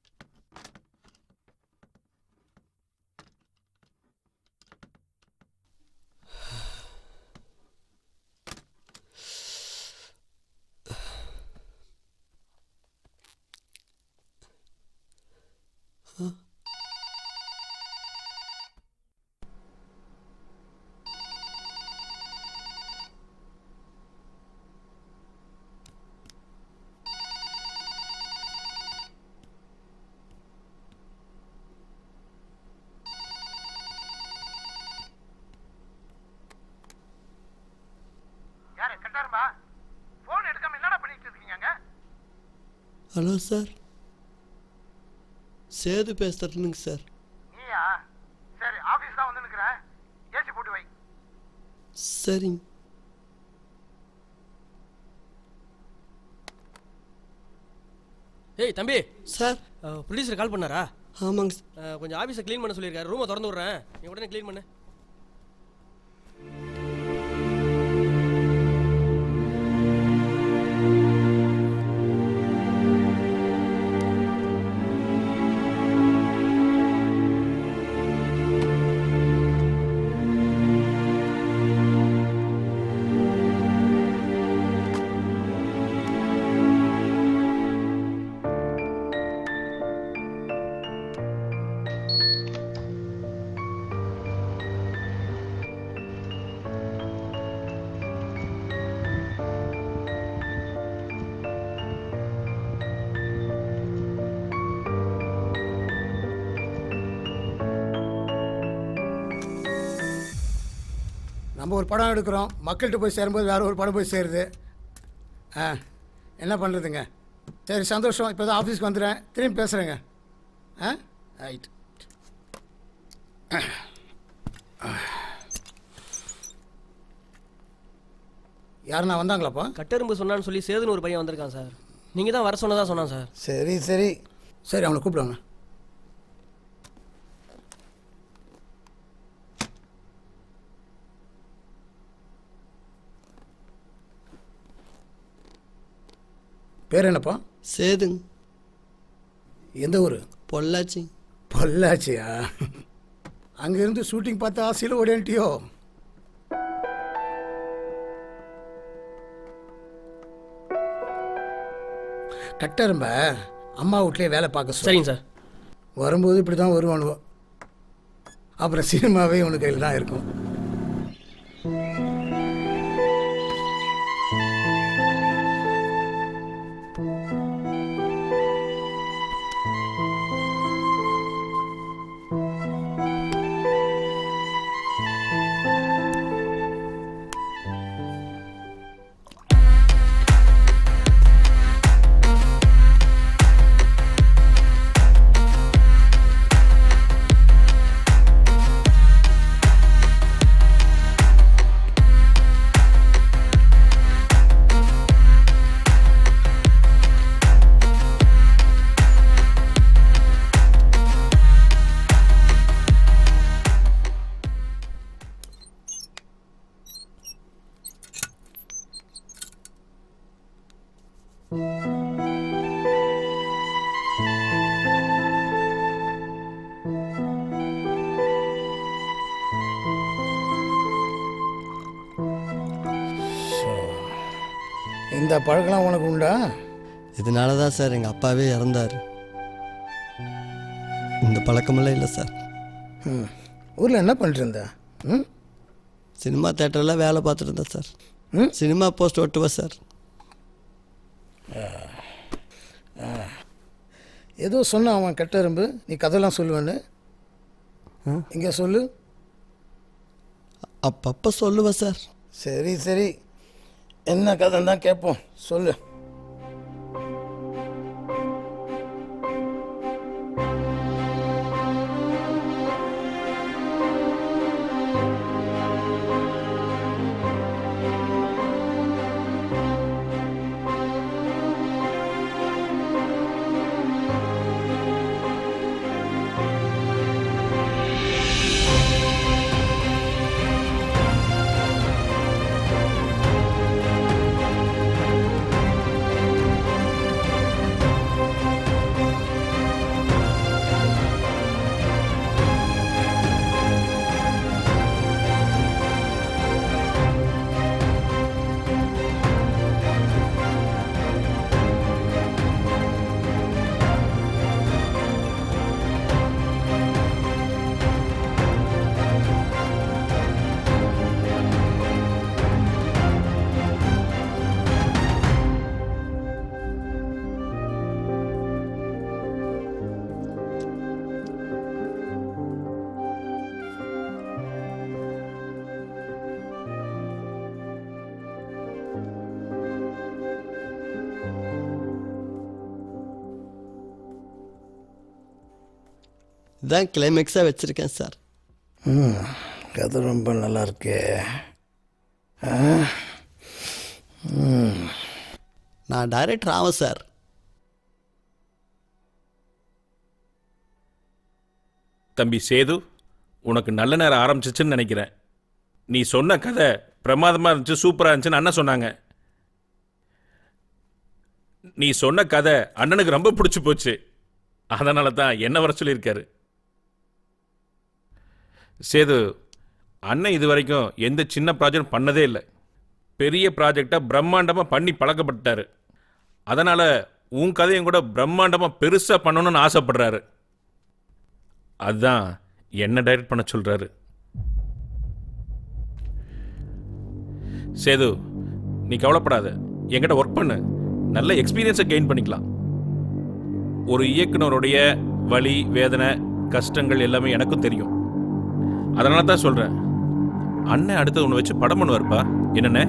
ஹலோ சார், சேது பேசுறதுங்க சார். நீயா? சரி, ஆபீஸ் தான் வந்து நிக்கிறேன். ஏசி போட்டு வை. சரிங்க. ஏய் தம்பி. சார். ப்ரொடியூசர் கால் பண்ணாரா? ஆமாங்க சார். கொஞ்சம் ஆஃபீஸை க்ளீன் பண்ண சொல்லியிருக்காரு. ரூமை திறந்து விட்றேன், நீ உடனே க்ளீன் பண்ணு. நம்ம ஒரு படம் எடுக்கிறோம், மக்கள்கிட்ட போய் சேரும்போது வேறு ஒரு படம் போய் சேருது. என்ன பண்ணுறதுங்க? சரி, சந்தோஷம். இப்போ தான் ஆஃபீஸ்க்கு வந்துடுறேன், திரும்பி பேசுகிறேங்க. ரைட். யாருண்ணா வந்தாங்களாப்பா? கட்டெரும்பு சொன்னான்னு சொல்லி சேதுன்னு ஒரு பையன் வந்திருக்கான் சார். நீங்கள் தான் வர சொன்னதா சொன்னான் சார். சரி சரி சரி, அவனை கூப்பிடுவாங்க. பேர் என்னப்பா? சேதுங்க. எந்த ஊர்? பொள்ளாச்சி. பொள்ளாச்சியா? அங்கேருந்து ஷூட்டிங் பார்த்து ஆசையில் ஓடியன்ட்டியோ? கட்டரும்ப அம்மா வீட்லேயே வேலை பார்க்க சொல்லு. சரிங்க சார். வரும்போது இப்படி தான் வருவானுவோம். அப்புறம் சினிமாவே உனக்கு கையில் தான் இருக்கும். இந்த பழக்கம்லாம் உனக்கு உண்டா? இதனால தான் சார் எங்கள் அப்பாவே இறந்தார். இந்த பழக்கமெல்லாம் இல்லை சார். ஊரில் என்ன பண்ணிட்டு இருந்த? சினிமா தேட்டரில் வேலை பார்த்துட்டு இருந்தேன் சார். சினிமா போஸ்ட் ஒட்டுவேன் சார். ஏதோ சொன்னான் அவன் கட்டெரும்பு, நீ கதையெல்லாம் சொல்லுவேன்னு. இங்கே சொல்லு. அப்பப்போ சொல்லுவேன் சார். சரி சரி, என்ன கதைன்னு தான் கேட்போம், சொல்லு. இதான் கிளைமேக்ஸாக வச்சுருக்கேன் சார். கதை ரொம்ப நல்லா இருக்கே. நான் டைரக்டர் ஆவேன் சார். தம்பி சேது, உனக்கு நல்ல நேரம் ஆரம்பிச்சிச்சுன்னு நினைக்கிறேன். நீ சொன்ன கதை பிரமாதமாக இருந்துச்சு, சூப்பராக இருந்துச்சுன்னு அண்ணன் சொன்னாங்க. நீ சொன்ன கதை அண்ணனுக்கு ரொம்ப பிடிச்சி போச்சு. அதனால தான் என்ன வர சொல்லியிருக்காரு. சேது, அண்ணன் இது வரைக்கும் எந்த சின்ன ப்ராஜெக்ட் பண்ணதே இல்லை. பெரிய ப்ராஜெக்டாக பிரம்மாண்டமாக பண்ணி பழக்கப்பட்டார். அதனால் உன் கதையும் கூட பிரம்மாண்டமாக பெருசாக பண்ணணும்னு ஆசைப்படுறாரு. அதுதான் என்ன டைரக்ட் பண்ண சொல்கிறாரு. சேது, நீ கவலைப்படாத, என்கிட்ட ஒர்க் பண்ணு, நல்ல எக்ஸ்பீரியன்ஸை கெயின் பண்ணிக்கலாம். ஒரு இயக்குனருடைய வலி, வேதனை, கஷ்டங்கள் எல்லாமே எனக்கும் தெரியும். அதனால தான் சொல்கிறேன், அண்ணன் அடுத்து ஒன்று வச்சு படம் பண்ணுவார்ப்பா. என்னண்ணே?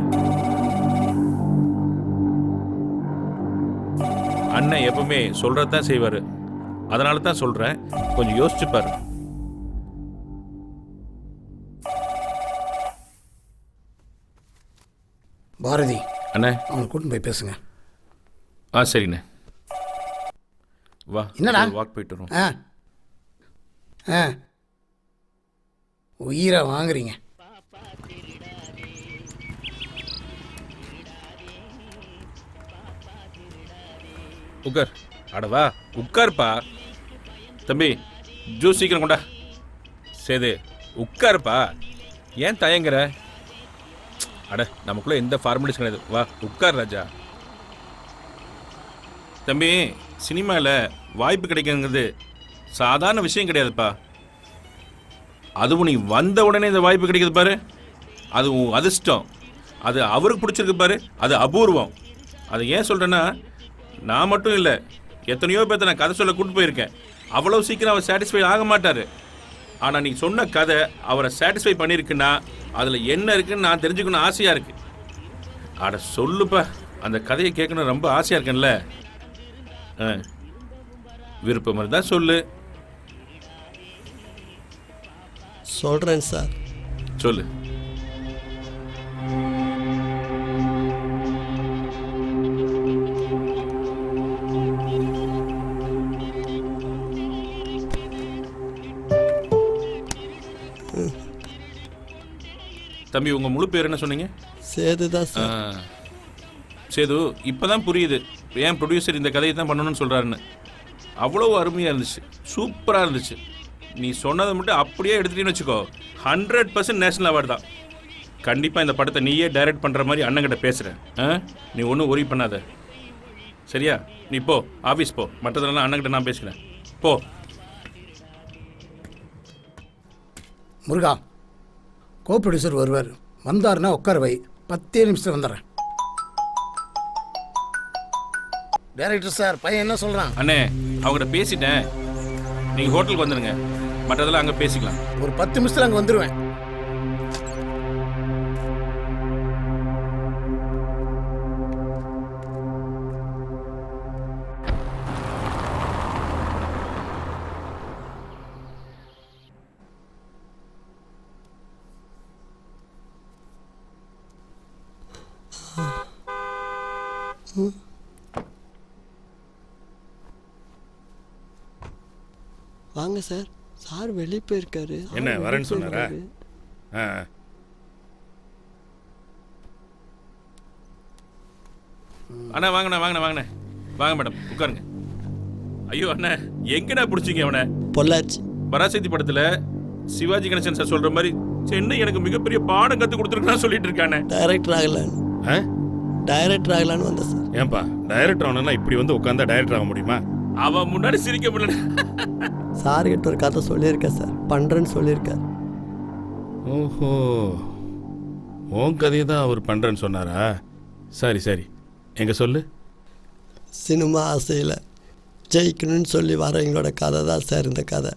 அண்ணன் எப்பவுமே சொல்கிறது தான் செய்வார். அதனால தான் சொல்கிறேன், கொஞ்சம் யோசிச்சு பாரு. பாரதி அண்ணே, அவனை கூட்டின்னு போய் பேசுங்க. சரிண்ணே. வா, என்னடா வாக் போயிட்டு வரோம். உயிரை வாங்குறீங்க. உட்கார். அடவா, உட்கார்ப்பா. தம்பி, ஜூஸ் சீக்கிரம் கொண்டா. சேது, உட்காருப்பா. ஏன் தயங்குற? அட, நமக்குள்ள எந்த ஃபார்மாலிட்டிஸ் கிடையாது. வா, உட்கார் ராஜா. தம்பி, சினிமாவில் வாய்ப்பு கிடைக்குங்கிறது சாதாரண விஷயம் கிடையாதுப்பா. அதுவும் நீ வந்த உடனே இந்த வாய்ப்பு கிடைக்குது பாரு, அது உன் அதிர்ஷ்டம். அது அவருக்கு பிடிச்சிருக்கு பாரு, அது அபூர்வம். அது ஏன் சொல்கிறேன்னா, நான் மட்டும் இல்லை, எத்தனையோ பேர்த்த நான் கதை சொல்ல கூட்டு போயிருக்கேன். அவ்வளோ சீக்கிரம் அவர் சாட்டிஸ்ஃபை ஆக மாட்டார். ஆனால் நீ சொன்ன கதை அவரை சாட்டிஸ்ஃபை பண்ணியிருக்குன்னா அதில் என்ன இருக்குன்னு நான் தெரிஞ்சுக்கணும் ஆசையாக இருக்குது. அட சொல்லுப்பா, அந்த கதையை கேட்கணும் ரொம்ப ஆசையாக இருக்கேன்ல. விருப்பம் இருந்தால் சொல்லு. சொல்கிறேன் சார். சொல்லு. தம்பி, உங்க முழு பேர் என்ன சொன்னீங்க? சேது தான் சார். சேது, இப்போதான் புரியுது ஏன் ப்ரொடியூசர் இந்த கதையை தான் பண்ணணும்னு சொல்கிறாருன்னு. அவ்வளோ அருமையாக இருந்துச்சு, சூப்பராக இருந்துச்சு. நீ சொன்னதை மட்டும் அப்படியே எடுத்துட்டீங்கன்னு வச்சுக்கோ, 100% நேஷனல் அவார்டு தான். கண்டிப்பாக இந்த படத்தை நீயே டைரக்ட் பண்ணுற மாதிரி அண்ணங்கிட்ட பேசுகிறேன். நீ ஒன்றும் ஒரி பண்ணாத, சரியா? நீ போ, ஆஃபீஸ் போ. மற்றதெல்லாம் அண்ணங்கிட்ட நான் பேசுகிறேன். போ. முருகா, கோ ப்ரொடியூசர் வருவார். வந்தாருன்னா உட்கார வை. 10 நிமிஷத்தில் வந்துடுறேன். டைரக்டர் சார், பையன் என்ன சொல்கிறான்? அண்ணே, அவங்ககிட்ட பேசிட்டேன். நீங்கள் ஹோட்டலுக்கு வந்துடுங்க, மற்றதெல்லாம் அங்கே பேசிக்கலாம். ஒரு 10 நிமிஷத்தில் அங்கே வந்துடுவேன். வாங்க சார். சார் வெளியே போயிருக்காரு. என்ன வரேன்னு சொன்னாரா? அண்ணா வாங்கண்ணா, வாங்கண்ணா, வாங்கண்ணே. வாங்க மேடம், உட்காருங்க. ஐயோ அண்ணா, எங்கண்ணா பிடிச்சிங்க அவனை? பொள்ளாச்சி பராசக்தி படத்தில் சிவாஜி கணேசன் சார் சொல்கிற மாதிரி சென்னை எனக்கு மிகப்பெரிய பாடம் கற்றுக் கொடுத்துருக்குன்னு சொல்லிட்டு இருக்கானே. டைரக்டர் ஆகலான்னு வந்தேன் சார். ஏன்பா, டைரக்டர் ஆனா இப்படி வந்து உட்காந்தா டைரக்டர் ஆக முடியுமா? அவன் முன்னாடி சிரிக்க முடியல. சார் கிட்ட ஒரு கதை சொல்லியிருக்கேன் சார், பண்ணுறேன்னு சொல்லியிருக்கார். ஓஹோ, உன் கதையை தான் அவர் பண்ணுறேன்னு சொன்னாரா? சரி சரி, எங்க சொல்லு. சினிமா ஆசையில் ஜெயிக்கணும்னு சொல்லி வரவங்களோட கதை தான் சார் இந்த கதை.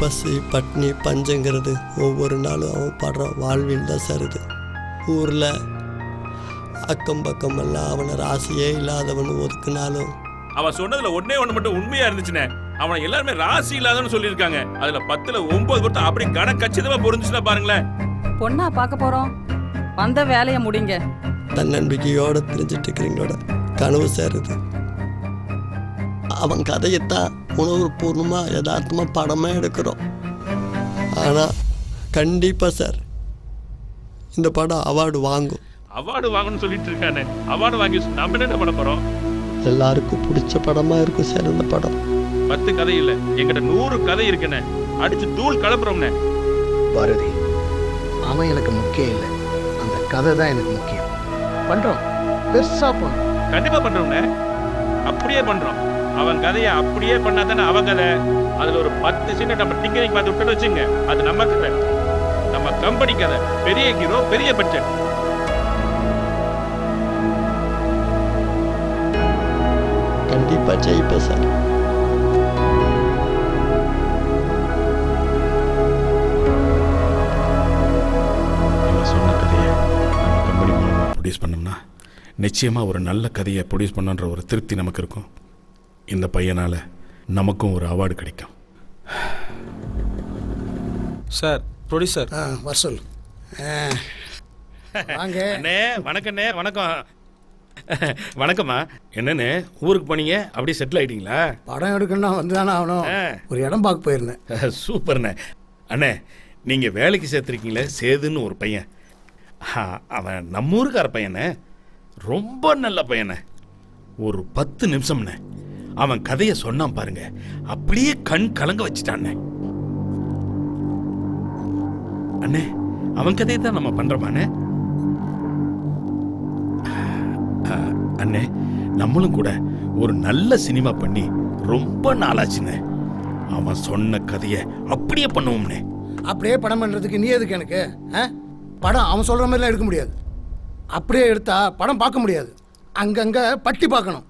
பசி, பட்னி, பஞ்சங்கிறது ஒவ்வொரு நாளும் அவன் படுற வாழ்வில் தான் சார் இது. ஊரில் அக்கம் பக்கம் எல்லாம் அவனை ராசியே இல்லாதவன் ஒதுக்குனாலும் அவன் சொன்னதுல ஒன்னே ஒன்று மட்டும் உண்மையா இருந்துச்சுனே. அவனை எல்லாருமே ராசி இல்லாதன்னு சொல்லியிருக்காங்க. அதுல 10ல 9 பொருத்தம் அப்படி கணக்கச்சிதமா பொருந்துச்சுன்னா பாருங்களேன். பொண்ணா பார்க்க போறோம், வந்த வேலையை முடிங்க. தன்னம்பிக்கையோட தெரிஞ்சிட்டு இருக்கிறீங்களோட கனவு சேருது. அவன் கதையத்தான் உணர்வுபூர்வமா யதார்த்தமா படமா எடுக்கிறோம். ஆனா கண்டிப்பா சார் இந்த படம் அவார்டு வாங்கும். அவார்டு வாங்கணும்னு சொல்லிட்டு இருக்கானே, அவார்டு வாங்கி நம்ம என்ன பண்ண போறோம்? எல்லாருக்கும் பிடிச்ச படமா இருக்கும் சார் இந்த படம். 10 கதை இல்ல, எங்கிட்ட 100 கதை இருக்குண்ணே. அடிச்சு தூள் கலப்புறோம்ண்ணே. பாரதி, அவன் எனக்கு முக்கியம் இல்லை, அந்த கதை தான் எனக்கு முக்கியம். பண்றோம், பெருசா பண்ணும். கண்டிப்பா பண்றோம்ண்ணே, அப்படியே பண்றோம். அவன் கதையை அப்படியே பண்ணாதானே அவன் கதை. அதுல ஒரு 10 சீனை நம்ம டிங்கரிங் பார்த்து விட்டு வச்சுங்க, அது நம்ம கதை, நம்ம கம்பெனி கதை. பெரிய ஹீரோ, பெரிய பட்ஜெட். கண்டிப்பா ஜெயிப்பேன் சார். சொன்ன கதையை நம்ம கம்பெனி மூலமாக ப்ரொடியூஸ் பண்ணோம்னா நிச்சயமாக ஒரு நல்ல கதையை ப்ரொடியூஸ் பண்ணுன்ற ஒரு திருப்தி நமக்கு இருக்கும். இந்த பையனால் நமக்கும் ஒரு அவார்டு கிடைக்கும். சார், ப்ரொடியூசர் வர சொல். வாங்க. அண்ணே வணக்கண்ணே. வணக்கம். வணக்கம்மா. என்னண்ணே ஊருக்கு போனீங்க, அப்படியே செட்டில் ஆகிட்டீங்களா? படம் எடுக்கணும்னா வந்து தானே ஆகணும். ஒரு இடம் பார்க்க போயிருந்தேன். சூப்பர்ண்ணே. அண்ணே நீங்கள் வேலைக்கு சேர்த்துருக்கீங்களே சேதுன்னு ஒரு பையன், அவன் நம்ம ஊருக்கார பையனே, ரொம்ப நல்ல பையனே. ஒரு 10 நிமிஷம்ண்ணே அவன் கதையை சொன்னான் பாருங்க, அப்படியே கண் கலங்க வச்சுட்டான்னே. அண்ணே அவன் கதையை தான் நம்ம பண்றோமாண்ணே. அண்ணே நம்மளும் கூட ஒரு நல்ல சினிமா பண்ணி ரொம்ப நாளாச்சுண்ணே. அவன் சொன்ன கதையை அப்படியே பண்ணுவோம்னே. அப்படியே படம் பண்ணுறதுக்கு நீ எதுக்கு எனக்கு? படம் அவன் சொல்கிற மாதிரிலாம் எடுக்க முடியாது. அப்படியே எடுத்தா படம் பார்க்க முடியாது, அங்கங்கே பட்டி பார்க்கணும்.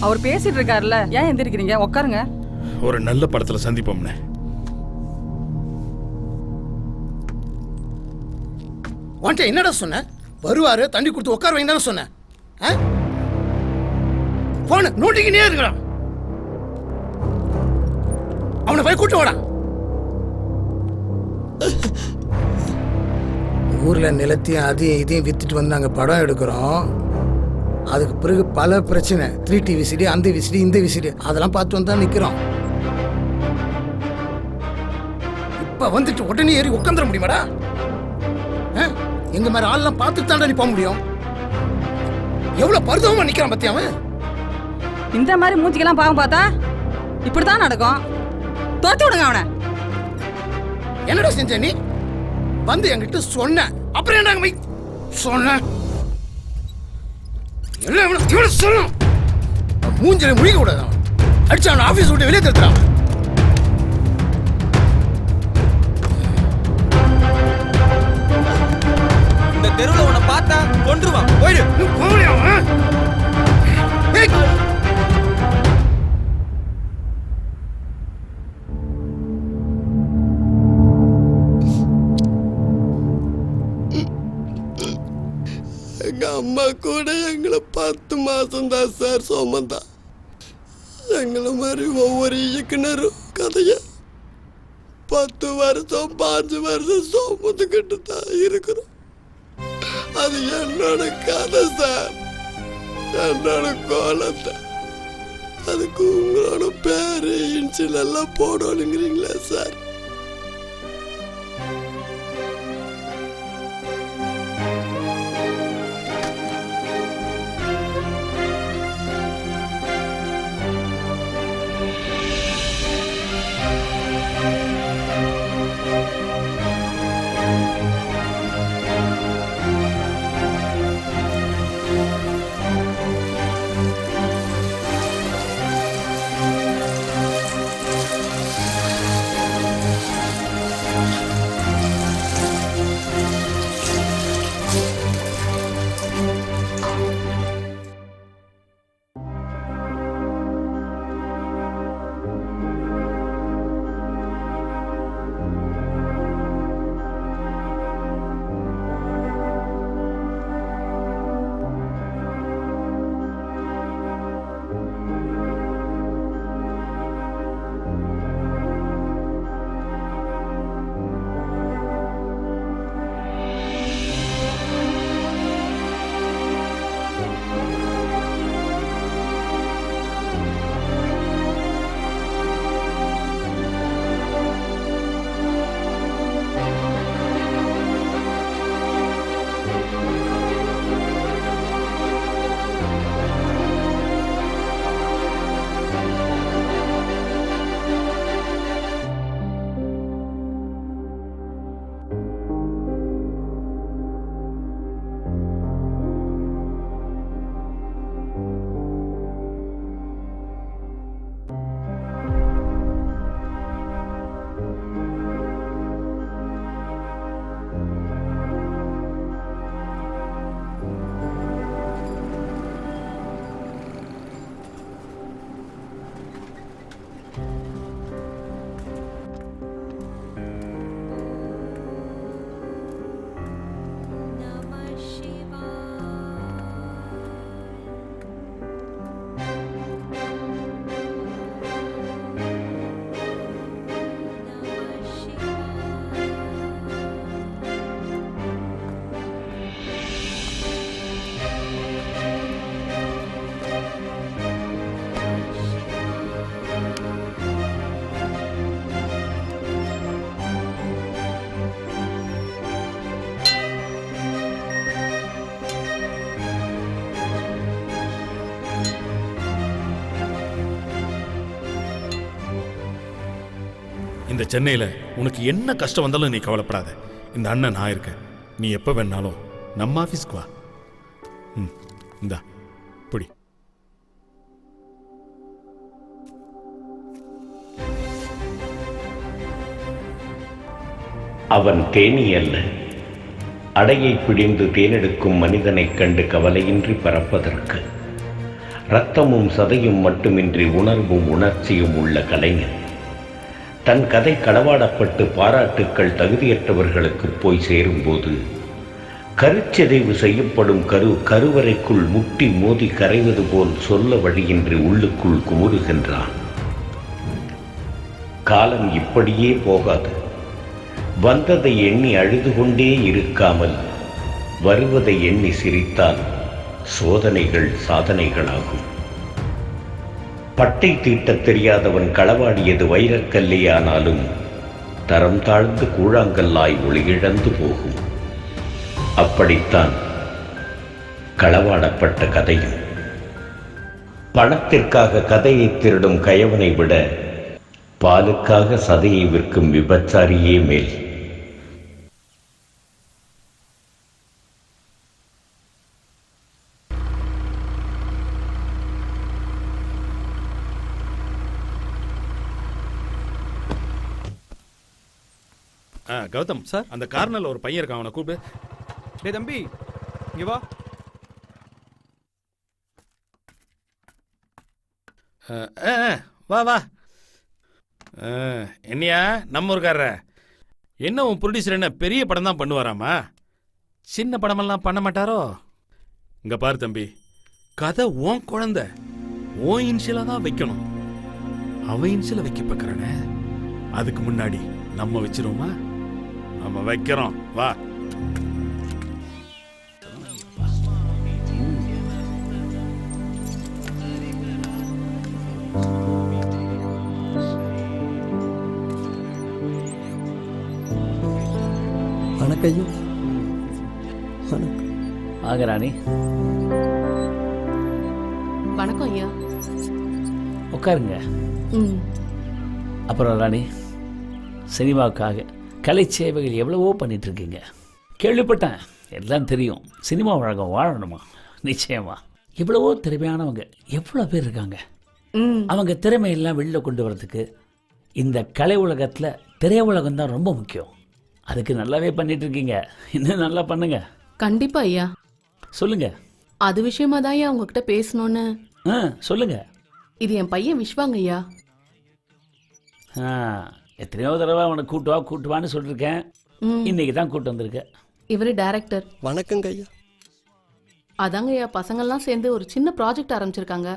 அவர் பேசிட்டு இருக்காருல்ல, ஏன் எந்திரிக்கிறீங்க? உட்காருங்க. ஒரு நல்ல படத்தில் சந்திப்போம்னே. உன்ட்ட என்னடா சொன்ன? வருவாரு, தண்ணி கொடுத்து உட்கார வைங்க தானே சொன்னேன். போன நோட்டிக்கினே இருக்கிறான். அவனை போய் கூட்டு வாடா. ஊர்ல நிலத்தையும் அதையும் இதையும் வித்துட்டு வந்து நாங்கள் படம் எடுக்கிறோம். அதுக்கு பிறகு பல பிரச்சனை, 3 டிவி விசிடி, அந்த விசிடி, இந்த விசிடி, அதெல்லாம் பார்த்து வந்து தான் நிற்கிறோம். இப்ப வந்துட்டு உடனே ஏறி உட்காந்துட முடியுமாடா? எங்க மாதிரி ஆள்லாம் பார்த்துட்டு தாண்டா நீ போக முடியும். எவ்வளவு பரிதாபமா நிக்கிறான் பத்தியா அவன். இந்த மாதிரி மூஞ்சிக்கெல்லாம் பாவம் பார்த்தா இப்படித்தான் நடக்கும். தோத்தி விடுங்க அவனை. என்னடா செஞ்ச நீ? வந்து என்கிட்ட சொன்ன, அப்புறம் என்ன சொன்ன? இவனை சொல்லணும், மூஞ்சில முடிக்க கூடாது. அவன் அடிச்சு அவன் ஆபீஸ் விட்டு வெளியே தடுத்துறான். இந்த தெருவில் உன்னை பார்த்தா கொன்றுவான். போயிடு. எங்க அம்மா கூட எங்களை 10 மாசம் தான் சார் சுமந்தா. எங்களை மாதிரி ஒவ்வொரு இயக்குனரும் கதைய 10 வருஷம் 5 வருஷம் சுமந்துக்கிட்டு தான் இருக்கிறோம். அது என்னோட கதை சார், என்னோட கோலத்தை. அதுக்கு உங்களோட பேரு இன்சில் எல்லாம் போடணுங்கிறீங்களா சார்? இந்த சென்னையில் உனக்கு என்ன கஷ்டம் வந்தாலும் நீ கவலைப்படாத. இந்த அண்ணன் நான் இருக்கேன். நீ எப்போ வேணாலும் நம்ம ஆஃபீஸ்க்கு வா. இந்தா புடி. அவன் தேனி அல்ல, அடையை பிடிந்து தேனெடுக்கும் மனிதனைக் கண்டு கவலையின்றி பறப்பதற்கு இரத்தமும் சதையும் மட்டுமின்றி உணர்வும் உணர்ச்சியும் உள்ள கலைஞன். தன் கதை களவாடப்பட்டு பாராட்டுக்கள் தகுதியற்றவர்களுக்கு போய் சேரும்போது கருச்சிதைவு செய்யப்படும் கருவறைக்குள் முட்டி மோதி கரைவது போல் சொல்ல வழியின்றி உள்ளுக்குள் குமுறுகின்றான். காலம் இப்படியே போகாது. வந்ததை எண்ணி அழுது கொண்டே இருக்காமல் வருவதை எண்ணி சிரித்தால் சோதனைகள் சாதனைகளாகும். பட்டை தீட்டத் தெரியாதவன் களவாடியது வைரக்கல்லையானாலும் தரம் தாழ்ந்து கூழாங்கல்லாய் ஒளியிழந்து போகும். அப்படித்தான் களவாடப்பட்ட கதையும். பணத்திற்காக கதையை திருடும் கயவனை விட பாலுக்காக சதையை விற்கும் விபச்சாரியே மேல். கௌதம் சார், அந்த கார்னர்ல ஒரு பையன் இருக்கான், அவனை கூப்பிடு. டேய் தம்பி, இங்க வா. வா வா. என்னையா நம்ம ஊருக்காரர? என்ன உன் ப்ரொடியூசர் என்ன பெரிய படம் தான் பண்ணுவாராமா? சின்ன படமெல்லாம் பண்ண மாட்டாரோ? இங்க பாரு தம்பி, கதை உன் குழந்தை, உன் இன்ஷியலா தான் வைக்கணும். அவன் இன்ஷியல வைக்க பார்க்கறானே, அதுக்கு முன்னாடி நம்ம வச்சிருவோமா? நம்ம வைக்கிறோம், வா. வணக்கம். வாங்க ராணி. வணக்கம் ஐயா. உட்காருங்க. அப்புறம் ராணி, சினிமாவுக்காக கலை சேவைகள் எவ்வளவோ பண்ணிட்டு இருக்கீங்க. கேள்விப்பட்டேன், எல்லாம் தெரியும். சினிமா உலகம் வாழணுமா? நிச்சயமா. எவ்வளவோ திறமையானவங்க எவ்வளோ பேர் இருக்காங்க. அவங்க திறமையெல்லாம் வெளில கொண்டு வரதுக்கு இந்த கலை உலகத்தில் திரையுலகம் தான் ரொம்ப முக்கியம். அதுக்கு நல்லாவே பண்ணிட்டு இருக்கீங்க. இன்னும் நல்லா பண்ணுங்க. கண்டிப்பா ஐயா. சொல்லுங்க. அது விஷயமா தான் ஐயா உங்ககிட்ட பேசணும்னு. சொல்லுங்க. இது என் பையன் விஸ்வாங்க ஐயா. எத்தனையோ தடவை அவனை கூட்டுவான்னு சொல்லிருக்கேன். இன்னைக்கு தான் கூட்டு வந்திருக்கேன். இவரு டைரக்டர். வணக்கங்க ஐயா. அதாங்க ஐயா, பசங்கள்லாம் சேர்ந்து ஒரு சின்ன ப்ராஜெக்ட் ஆரம்பிச்சிருக்காங்க.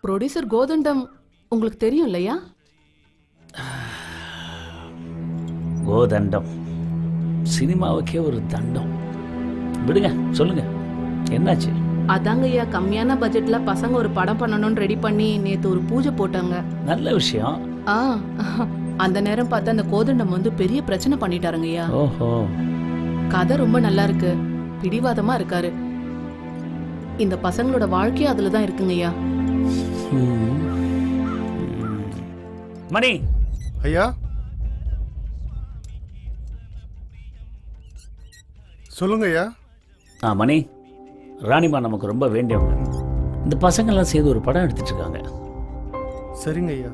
ப்ரொடியூசர் கோதண்டம் உங்களுக்கு தெரியும் இல்லையா? கோதண்டம் சினிமாவுக்கே ஒரு தண்டம். விடுங்க, சொல்லுங்க, என்னாச்சு? அதாங்க ஐயா, கம்மியான பட்ஜெட்ல பசங்க ஒரு படம் பண்ணணும்னு ரெடி பண்ணி நேத்து ஒரு பூஜை போட்டாங்க. நல்ல விஷயம். அந்த நேரம் பார்த்து அந்த கோதண்டம் வந்து பெரிய பிரச்சனை பண்ணிட்டாருங்க ஐயா. ஓஹோ. கதை ரொம்ப நல்லா இருக்கு, பிடிவாதமா இருக்காரு. இந்த பசங்களோட வாழ்க்கையே அதுல தான் இருக்குங்க ஐயா. மணி ஐயா, சொல்லுங்க ஐயா. மணி, ராணிமா நமக்கு ரொம்ப வேண்டியவங்க. இந்த பசங்கள்லாம் சேர்ந்து ஒரு படம் எடுத்துட்டு இருக்காங்க. சரிங்க ஐயா.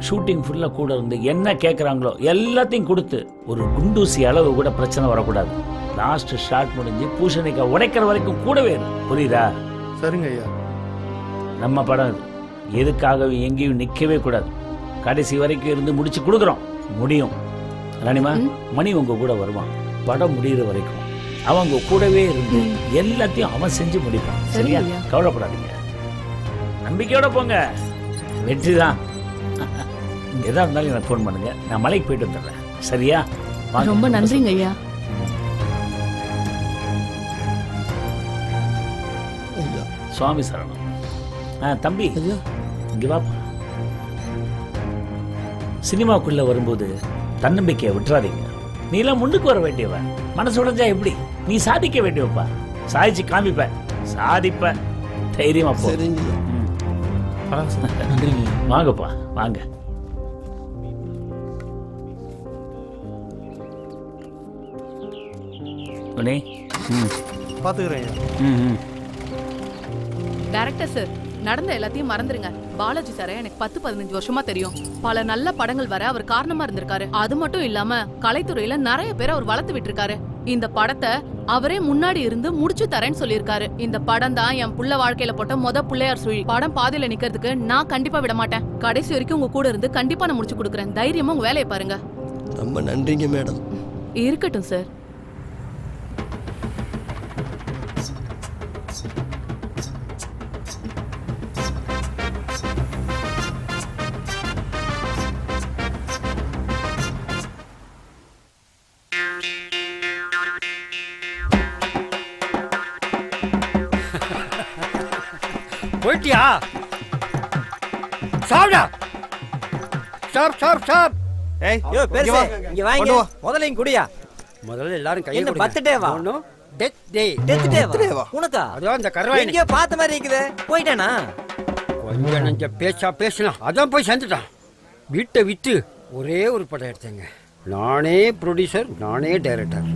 ஷூட்டிங் ஃபுல்லாக கூட இருந்து என்ன கேட்குறாங்களோ எல்லாத்தையும் கொடுத்து ஒரு குண்டூசி அளவு கூட பிரச்சனை வரக்கூடாது. லாஸ்ட் ஷாட் முடிஞ்சு பூசணிக்காய் உடைக்கிற வரைக்கும் கூடவே புரியுதா? சரிங்க ஐயா. நம்ம படம் இது, எதுக்காகவும் எங்கேயும் நிற்கவே கூடாது. கடைசி வரைக்கும் இருந்து முடிச்சு கொடுக்குறோம். முடியும். ராணிமா, மணி உங்க கூட வருவான். படம் முடிகிற வரைக்கும் அவங்க கூடவே இருந்து எல்லாத்தையும் அவன் செஞ்சு முடிப்பான். சரியா? கவலைப்படாதீங்க, நம்பிக்கையோட போங்க. வெற்றி தான். எதா இருந்தாலும் எனக்கு ஃபோன் பண்ணுங்க, நான் மலைக்கு போயிட்டு வந்துடுறேன். சரியா? ரொம்ப நன்றிங்க ஐயா. சுவாமி சரணம். தம்பி, இங்க வாப்பா. சினிமாக்குள்ள வரும்போது தன்னம்பிக்கையை விட்டுறாதீங்க. நீ எல்லாம் முன்னுக்கு வர வேண்டியவன். மனசு உடைஞ்சா எப்படி? நீ சாதிக்க வேண்டியவப்பா. சாதிச்சு காமிப்ப, சாதிப்ப. தைரியமா போ. வாங்கப்பா, வாங்க. அண்ணே ம் பார்த்துக்கிறேன் ஐயா. ம் டைரக்டர் சார், நடந்த எல்லாத்தையும் மறந்துருங்க. பாலாஜி சாரை எனக்கு 10-15 வருஷமா தெரியும். பல நல்ல படங்கள் வர அவர் காரணமா இருந்திருக்காரு. அது மட்டும் இல்லாம கலைத்துறையில நிறைய பேர் அவர் வளர்த்து விட்டுருக்காரு. இந்த படத்தை அவரே முன்னாடி இருந்து முடிச்சு தரேன்னு சொல்லியிருக்காரு. இந்த படம் தான் என் புள்ள வாழ்க்கையில போட்ட பிள்ளையார் சுழி. படம் பாதியில நிக்கிறதுக்கு நான் கண்டிப்பா விட மாட்டேன். கடைசி வரைக்கும் உங்க கூட இருந்து கண்டிப்பா நான் முடிச்சு கொடுக்குறேன். தைரியமா உங்க வேலையை பாருங்க. ரொம்ப நன்றிங்க மேடம். இருக்கட்டும் சார். போயிட்டியா? சாப்பிடா. சாப். ஏய் யோ பெருசு இங்க வாங்க. முதல்ல இங்க குடியா. முதல்ல எல்லாரும் கையை என்ன கொடுங்க. பர்த்டே வா? டெத் டே. டெத் டே வா? உனக்கா? அதான் அந்த கரவாய். எங்கயோ பார்த்த மாதிரி இருக்குது. போய்டானா? கொஞ்சம் நெஞ்ச பேசினா அதான் போய் சேர்ந்துட்டான். வீட்டை விட்டு ஒரே ஒரு படம் எடுத்தேங்க. நானே ப்ரொடியூசர், நானே டைரக்டர்.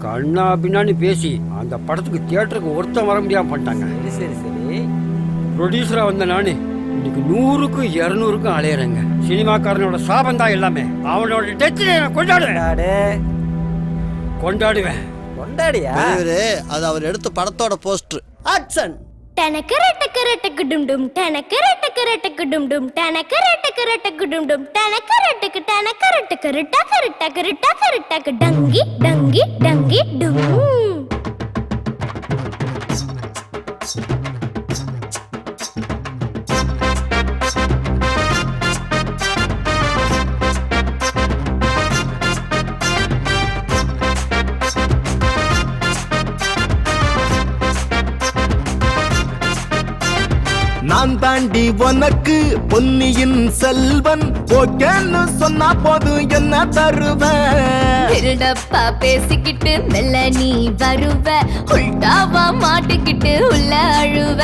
கண்ணா பின்னான்னு பேசி அந்த படத்துக்கு தியேட்டருக்கு ஒருத்தன் வர முடியாம பண்ணிட்டாங்க. சரி. ப்ரொடியூசரா வந்த நானு இன்னைக்கு 100க்கும் 200க்கும் அலையறேங்க. சினிமாக்காரனோட சாபம் தான் எல்லாமே. அவனோட டெத் கொண்டாடுவேன். கொண்டாடியா? அது அவர் எடுத்த படத்தோட போஸ்டர். ஆக்சன். டனக்கரட்டக்கரட்டக்கு டும் டும் டனக்கரட்டக்கரட்டக்கு டும் டும் டனக்கரட்டக்கரட்டக்கு டும் டும் டனக்கரட்டக்கு டனக்கரட்டக்கரட்டக்கரட்டக்கரட்டக்கரட்டக்கு டங்கி டங்கி டங்கி டும். நான் தாண்டி உனக்கு பொன்னியின் செல்வன் ஓகேன்னு சொன்னா போதும் என்ன தருவேன். திருடப்பா பேசிக்கிட்டு மெல்ல நீ வருவ, உள்டாவா மாட்டிக்கிட்டு உள்ள அழுவ.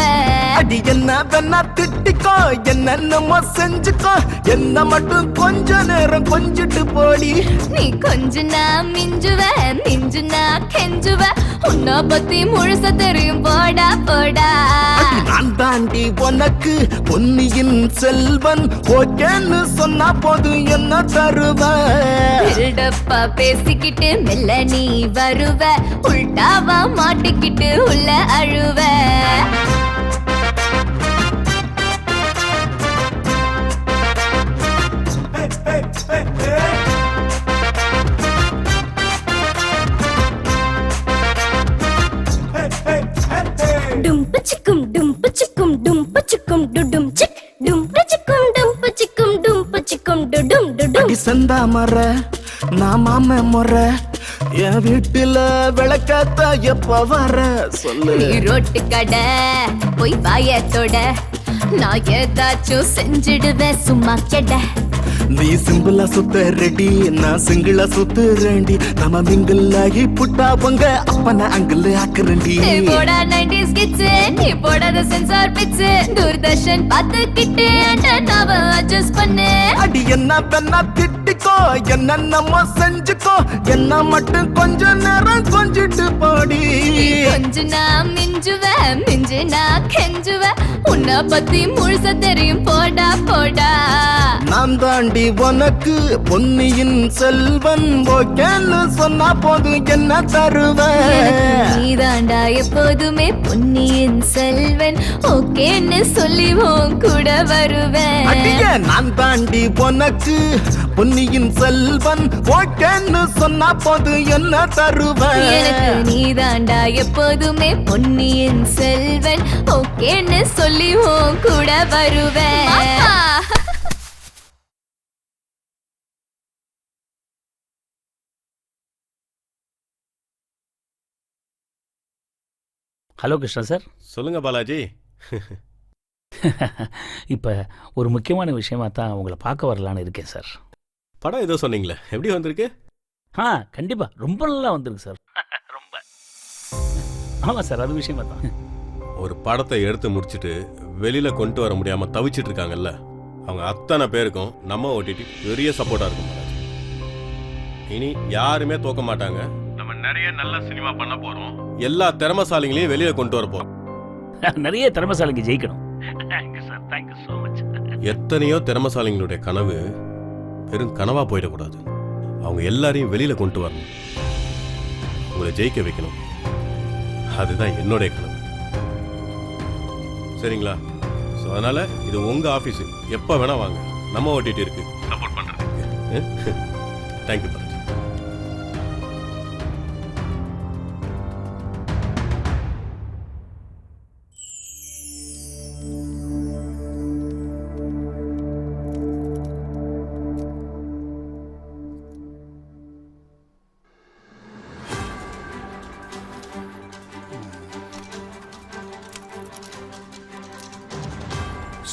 அடி என்ன வேணா திட்டிக்கோ, என்னென்னமோ செஞ்சுக்கோ, என்ன மட்டும் கொஞ்ச நேரம் கொஞ்சிட்டு போடி. நீ கொஞ்சனா மிஞ்சுவ, மிஞ்சுனா கெஞ்சுவ, உன்னை பத்தி முழுச தெரியும் போடா போடா. நான் தாண்டி உனக்கு பொன்னியின் செல்வன் ஓகேன்னு சொன்னா போதும் என்ன தருவேன். திருடப்பா பேசிக்கிட்டு மெல்ல நீ வருவ, உள்டாவா மாட்டிக்கிட்டு உள்ள அழுவ. டும்பச்சிக்கும் டும்பச்சிக்கும் டும்பச்சிக்கும் டுடும் சிக் டும்பச்சிக்கும் டும்பச்சிக்கும் டும்பச்சிக்கும் டுடும் டுடும். அடி சந்தா மர நான் மாம முறை என் வீட்டுல விளக்காத்தா எப்ப வர சொல்லு. நீ ரோட்டு கடை போய் வாயத்தோட நான் ஏதாச்சும் செஞ்சிடுவேன் சும்மா கெட. நீ சிம்பிளா சுத்த ரெடி, நான் சிங்கிளா சுத்து ரெடி. நம்ம மிங்கிள் ஆகி புட்டா பொங்க அப்பன அங்கிள் ஆக்குறண்டி. நீ போடா 90s கிட்ஸ், நீ போடாத சென்சார் பிட்ஸ். தூர்தர்ஷன் பார்த்துக்கிட்டு ஆண்டனாவை அட்ஜஸ்ட் பண்ணு. அடி என்ன வேணா திட்டிக்கோ, என்னென்னமோ செஞ்சுக்கோ, என்ன மட்டும் கொஞ்ச நேரம் கொஞ்சிட்டு போடி. கொஞ்சனா மிஞ்சுவ, மிஞ்சுனா கெஞ்சுவ, உன்னை பத்தி முழுச தெரியும் போடா போடா. நான் தாண்டி உனக்கு பொன்னியின் செல்வன் ஓகேன்னு சொன்னா போதும் என்ன தருவேன். நீதாண்டா எப்போதுமே பொன்னியின் செல்வன் ஓகேன்னு சொல்லி உன் கூட வருவேன். அடியே நான் தாண்டி உனக்கு பொன்னியின் செல்வன் ஓகேன்னு சொன்னா போதும் என்ன தருவேன். எனக்கு நீதாண்டா எப்போதுமே பொன்னியின் செல்வன் ஓகேன்னு சொல்லி உன் கூட வருவேன். Hello Krishna sir. சொல்லுங்க பாலாஜி. இப்போ ஒரு முக்கியமான விஷயமா தான் உங்களை பார்க்க வரலான்னு இருக்கேன் சார். படம் ஏதோ சொன்னீங்களே, எப்படி வந்திருக்கு? கண்டிப்பாக ரொம்ப நல்லா வந்திருக்கு சார். ரொம்ப. ஆமாம் சார், அது விஷயமா தான். ஒரு படத்தை எடுத்து முடிச்சுட்டு வெளியில கொண்டு வர முடியாம தவிச்சிட்டு இருக்காங்கல்ல, அவங்க அத்தனை பேருக்கும் நம்ம ஓடிடி பெரிய சப்போர்ட்டா இருக்கும். இனி யாருமே தோக்க மாட்டாங்க. நம்ம நிறைய நல்ல சினிமா பண்ண போறோம். எல்லா திறமசாலிகளையும் வெளியில கொண்டு வர போறோம். நிறைய திறமசாலிங்க ஜெயிக்கணும். Thank you so much. எத்தனையோ திறமசாலிங்களுடைய கனவு வெறும் கனவா போயிடக்கூடாது. அவங்க எல்லாரையும் வெளியில கொண்டு வரணும், உங்களை ஜெயிக்க வைக்கணும். அதுதான் என்னுடைய கனவு. சரிங்களா? ஸோ அதனால இது உங்க ஆஃபீஸ், எப்போ வேணா வாங்க. நம்ம ஓட்டிட்டு இருக்கு சப்போர்ட் பண்றதுக்கு. தேங்க்யூ பாலாஜி.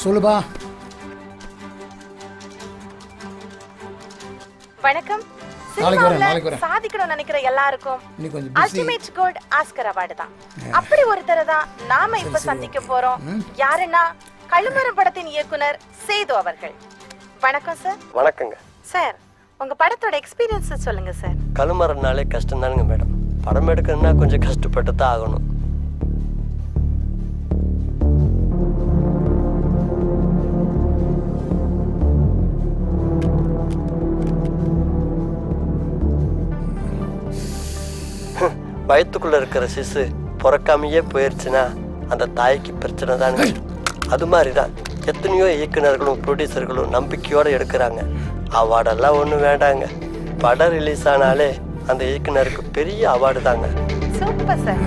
சொல்லுபா. வணக்கம். நாளைக்கு வரேன். சாதிக்கணும்னு நினைக்கிற எல்லாருக்கும் நீ கொஞ்சம் அல்டிமேட் கோல்ட் ஆஸ்கர் அவார்டு தான். அப்படி ஒருத்தரை தான் நாம இப்ப சந்திக்க போறோம். யாருன்னா கழுமரம் படத்தின் இயக்குனர் சேது அவர்கள். வணக்கம் சார். வணக்கங்க சார், உங்க படத்தோட எக்ஸ்பீரியன்ஸ் சொல்லுங்க சார். கழுமரம்னாலே கஷ்டம் தானுங்க மேடம். படம் எடுக்கணும்னா கொஞ்சம் கஷ்டப்பட்டு தான் ஆகணும். வயிற்றுக்குள்ள இருக்கிற சிசு பிறக்காமையே போயிடுச்சுன்னா அந்த தாய்க்கு பிரச்சனை தாங்க. அது மாதிரி தான் எத்தனையோ இயக்குநர்களும் ப்ரொடியூசர்களும் நம்பிக்கையோடு எடுக்கிறாங்க. அவார்டெல்லாம் ஒன்றும் வேண்டாங்க. படம் ரிலீஸ் ஆனாலே அந்த இயக்குனருக்கு பெரிய அவார்டு தாங்க. Super sir.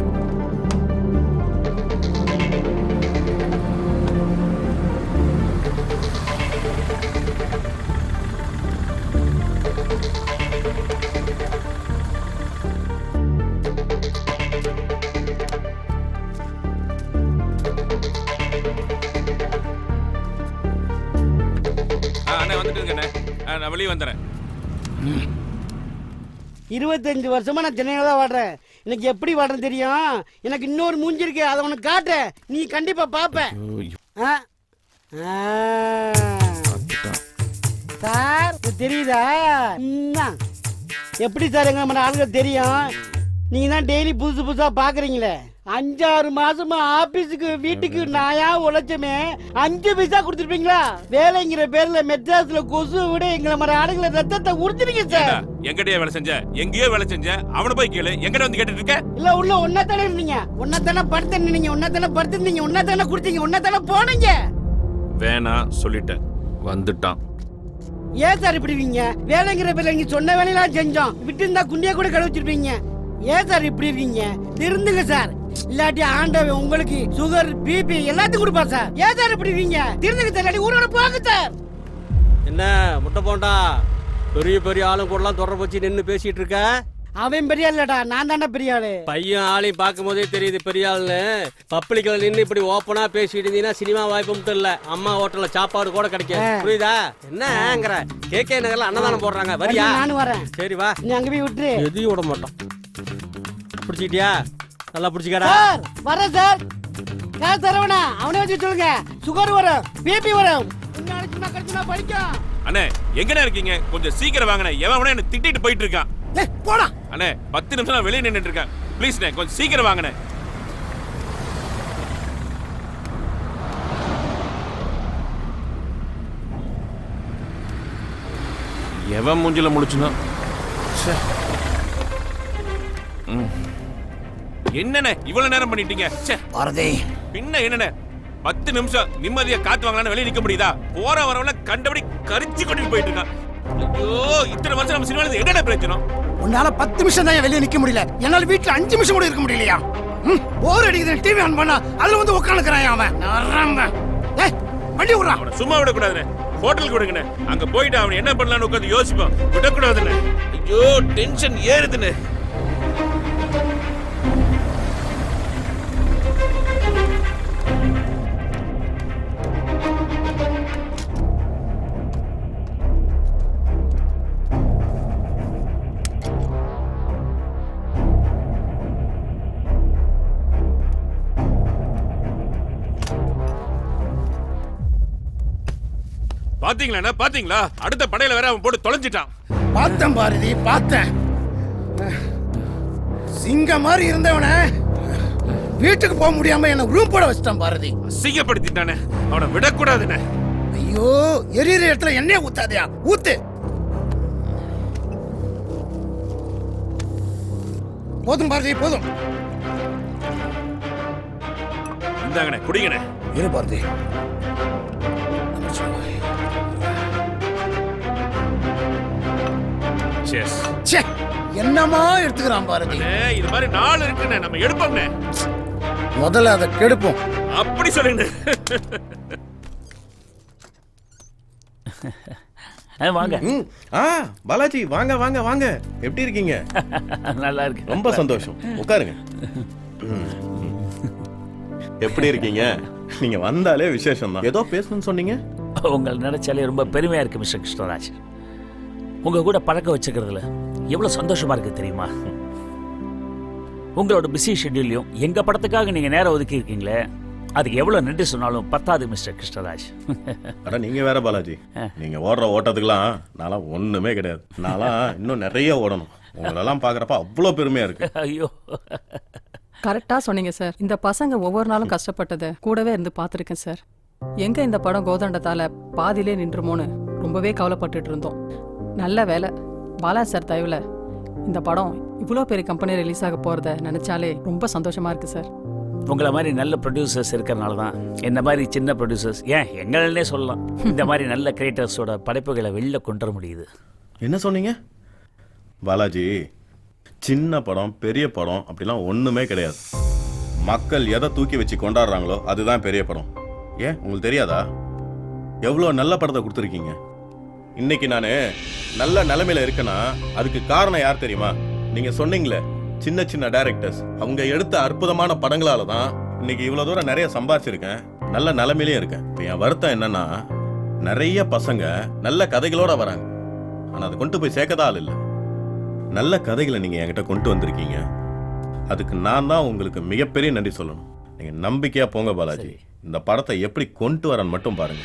நான் வெளியே வந்துறேன். 25 வருஷமா நான் சென்னையில தான் வாடுறேன். எனக்கு எப்படி வாடுறேன் தெரியும். எனக்கு இன்னொரு மூஞ்சி இருக்கு, அதை உனக்கு காட்டுறேன். நீ கண்டிப்பா பாப்ப. சார் தெரியுதா? எப்படி சார் எங்க நம்ம ஆளுங்க தெரியும். நீங்க தான் டெய்லி புதுசு புதுசா பாக்குறீங்களே. 5-6 மாசமா ஆபீஸுக்கு வீட்டுக்கு நாயா உழைச்சமே 5 பைசா கொடுத்துருப்பீங்களா? வேலைங்கிற பேர்ல மெட்ராஸ்ல கொசு விட எங்களை மாதிரி ஆளுங்களை ரத்தத்தை உறுத்துறீங்க சார். எங்கடையே வேலை செஞ்ச, எங்கேயோ வேலை செஞ்ச, அவனை போய் கேளு. எங்கட வந்து கேட்டுட்டு இருக்க? இல்ல உள்ள ஒன்னதானே இருந்தீங்க, ஒன்னதானே படுத்துனீங்க, ஒன்னதானே படுத்துனீங்க, ஒன்னதானே குடிச்சீங்க, ஒன்னதானே போனீங்க. வேணா சொல்லிட்டேன், வந்துட்டான். ஏன் சார் இப்படி இருக்கீங்க? வேலைங்கிற பேர்ல நீங்க சொன்ன வேலையெல்லாம் செஞ்சோம், விட்டு இருந்தா குண்டியா கூட கழுவிச்சிருப்பீங்க. ஏன் சார் இப்படி இருக்கீங்க? திருந்துங்க சார், இல்லாட்டி ஆண்டவன் உங்களுக்கு சுகர் பிபி எல்லாத்தையும் கொடுப்பார் சார். ஏன் சார் இப்படி இருக்கீங்க? திருந்துங்க சார், இல்லாட்டி ஊரோட போங்க சார். என்ன முட்டை போண்டா, பெரிய பெரிய ஆளும் கூடலாம் தொடர்பு வச்சு நின்று பேசிட்டு இருக்க? அவன் பெரிய ஆளுடா, நான் தானே பெரிய ஆளு. பையன் ஆளையும் பார்க்கும் போதே தெரியுது பெரிய ஆளுன்னு. பப்ளிக்ல நின்று இப்படி ஓப்பனா பேசிட்டு இருந்தீங்கன்னா சினிமா வாய்ப்பு மட்டும் இல்ல, அம்மா ஹோட்டல்ல சாப்பாடு கூட கிடைக்காது. புரியுதா? என்னங்கிற கேகே நகர்ல அன்னதானம் போடுறாங்க, வரியா? நானும் வரேன். சரி வா. நீ அங்க போய் விட்டுரு. எதையும் விட மாட்டோம். பிடிச்சிட்டியா? நல்லா பிடிச்சிக்கடா. சார் வரேன் சார். யார் சரவணா? அவனே வச்சு சொல்லுங்க. சுகர் வரும், பிபி வரும். இன்னும் கடிச்சுனா படிக்கும். அண்ணே எங்கடா இருக்கீங்க? கொஞ்சம் சீக்கிரம் வாங்கண்ணே. எவன் என்ன திட்டிட்டு போயிட்டு இருக்கான். போடா அண்ணே, 10 நிமிஷம் நான் வெளியே நின்னுட்டு இருக்கேன். ப்ளீஸ்ண்ணே கொஞ்சம் சீக்கிரம் வாங்கண்ணே. எவன் மூஞ்சில முடிச்சுனா? என்னண்ணே இவ்வளவு நேரம் பண்ணிட்டீங்க? பின்ன என்னண்ணே 10 நிமிஷம் நிம்மதியா காத்து வாங்கலான்னு வெளியே நிக்க முடியுதா? போற வரவல கண்டபடி கரிச்சு கொண்டு போயிட்டு இருக்கான். ஐயோ, இத்தனை வருஷம் நம்ம சினிமால என்னடா பிரச்சனை? உன்னால 10 நிமிஷம் தான் வெளியே நிக்க முடியல, என்னால வீட்டுல 5 நிமிஷம் கூட இருக்க முடியலையா? போர் அடிக்குது, டிவி ஆன் பண்ணா அதுல வந்து உட்காந்துக்கிறான் அவன். வண்டி விடுறா. அவனை சும்மா விடக்கூடாதுண்ணே, ஹோட்டலுக்கு விடுங்கண்ணே. அங்க போயிட்டு அவன் என்ன பண்ணலான்னு உட்காந்து யோசிப்பான், விடக்கூடாதுண்ணே. ஐயோ டென்ஷன் ஏறுதுண்ணே. பாத்தீங்களா பாத்தீங்களா? அடுத்த படையில வேற அவன் போட்டு தொலைஞ்சிட்டான். பார்த்தேன் பாரதி, பார்த்தேன். சிங்க மாதிரி இருந்தவன வீட்டுக்கு போக முடியாம என்ன ரூம் போட வச்சிட்டான் பாரதி. அசிங்கப்படுத்திட்டானே, அவனை விடக்கூடாதுண்ணே. ஐயோ, எரியிற இடத்துல எண்ணெய் ஊத்தாதயா, ஊத்து. போதும் பாரதி, போதும். இந்தாங்கண்ணே, குடிங்கண்ணே. இரு பாரதி. ச்சே, என்னமா எடுத்துக்கிறான் பாரதி. இது மாதிரி 4 இருக்குண்ணே, நம்ம எடுப்போம்ண்ணே. முதல்ல அதை கெடுப்போம். அப்படி சொல்லுங்க. வாங்க. பாலாஜி, வாங்க வாங்க வாங்க. எப்படி இருக்கீங்க? நல்லா இருக்கு. ரொம்ப சந்தோஷம். உட்காருங்க. எப்படி இருக்கீங்க? நீங்க வந்தாலே விசேஷம் தான். ஏதோ பேசணும்னு சொன்னீங்க. உங்களை நினைச்சாலே ரொம்ப பெருமையா இருக்கு மிஸ்டர் கிருஷ்ணராஜ். உங்க கூட பழக்க வச்சுக்கிறதுல எவ்வளவு சந்தோஷமா இருக்கு தெரியுமா? உங்களோட பிஸி ஷெட்யூல்லையும் எங்க படத்துக்காக நீங்க நேரம் ஒதுக்கி இருக்கீங்களே, அதுக்கு எவ்வளவு நன்றி சொன்னாலும் பத்தாது மிஸ்டர் கிருஷ்ணராஜ். அட நீங்க வேற பாலாஜி, நீங்க ஓடுற ஓட்டத்துக்குலாம் நான்லாம் ஒண்ணுமே கிடையாது. நான்லாம் இன்னும் நிறைய ஓடணும். உங்களெல்லாம் பாக்குறப்ப அவ்வளோ பெருமையா இருக்கு. ஐயோ, கரெக்டா சொன்னீங்க சார். இந்த பசங்க ஒவ்வொரு நாளும் கஷ்டப்பட்டதை கூடவே இருந்து பார்த்துருக்கேன் சார். எங்க இந்த படம் கோதண்டத்தால பாதியிலே நின்றுமோன்னு ரொம்பவே கவலைப்பட்டுட்டு இருந்தோம். நல்ல வேலை, பாலாஜி சார் தயவுல இந்த படம் இவ்வளோ பெரிய கம்பெனி ரிலீஸ் ஆக போறத நினைச்சாலே ரொம்ப சந்தோஷமா இருக்கு சார். உங்களை மாதிரி நல்ல ப்ரொடியூசர்ஸ் இருக்கிறனால தான் என்ன மாதிரி சின்ன ப்ரொடியூசர்ஸ், ஏன் எங்களே சொல்லலாம், இந்த மாதிரி நல்ல கிரியேட்டர்ஸோட படைப்புகளை வெளில கொண்டு வர முடியுது. என்ன சொன்னீங்க பாலாஜி? சின்ன படம் பெரிய படம் அப்படிலாம் ஒண்ணுமே கிடையாது. மக்கள் எதை தூக்கி வச்சு கொண்டாடுறாங்களோ அதுதான் பெரிய படம். ஏன் உங்களுக்கு தெரியாதா? எவ்வளோ நல்ல படத்தை கொடுத்துருக்கீங்க. இன்னைக்கு நான் நல்ல நிலைமையில இருக்கேன்னா அதுக்கு காரணம் யார் தெரியுமா? நீங்க சொன்னீங்களே, சின்ன சின்ன டைரக்டர்ஸ். அவங்க எடுத்த அற்புதமான படங்களால தான் இன்னைக்கு இவ்வளவு தூரம் நிறைய சம்பாதிச்சிருக்கேன், நல்ல நிலைமையிலே இருக்கேன். இப்போ என் வருத்தம் என்னன்னா, நிறைய பசங்க நல்ல கதைகளோட வராங்க, ஆனா அதை கொண்டு போய் சேர்க்கதா ஆள் இல்லை. நல்ல கதைகளை நீங்க என்கிட்ட கொண்டு வந்திருக்கீங்க, அதுக்கு நான் தான் உங்களுக்கு மிகப்பெரிய நன்றி சொல்லணும். நீங்க நம்பிக்கையா போங்க பாலாஜி. இந்த படத்தை எப்படி கொண்டு வரன்னு மட்டும் பாருங்க.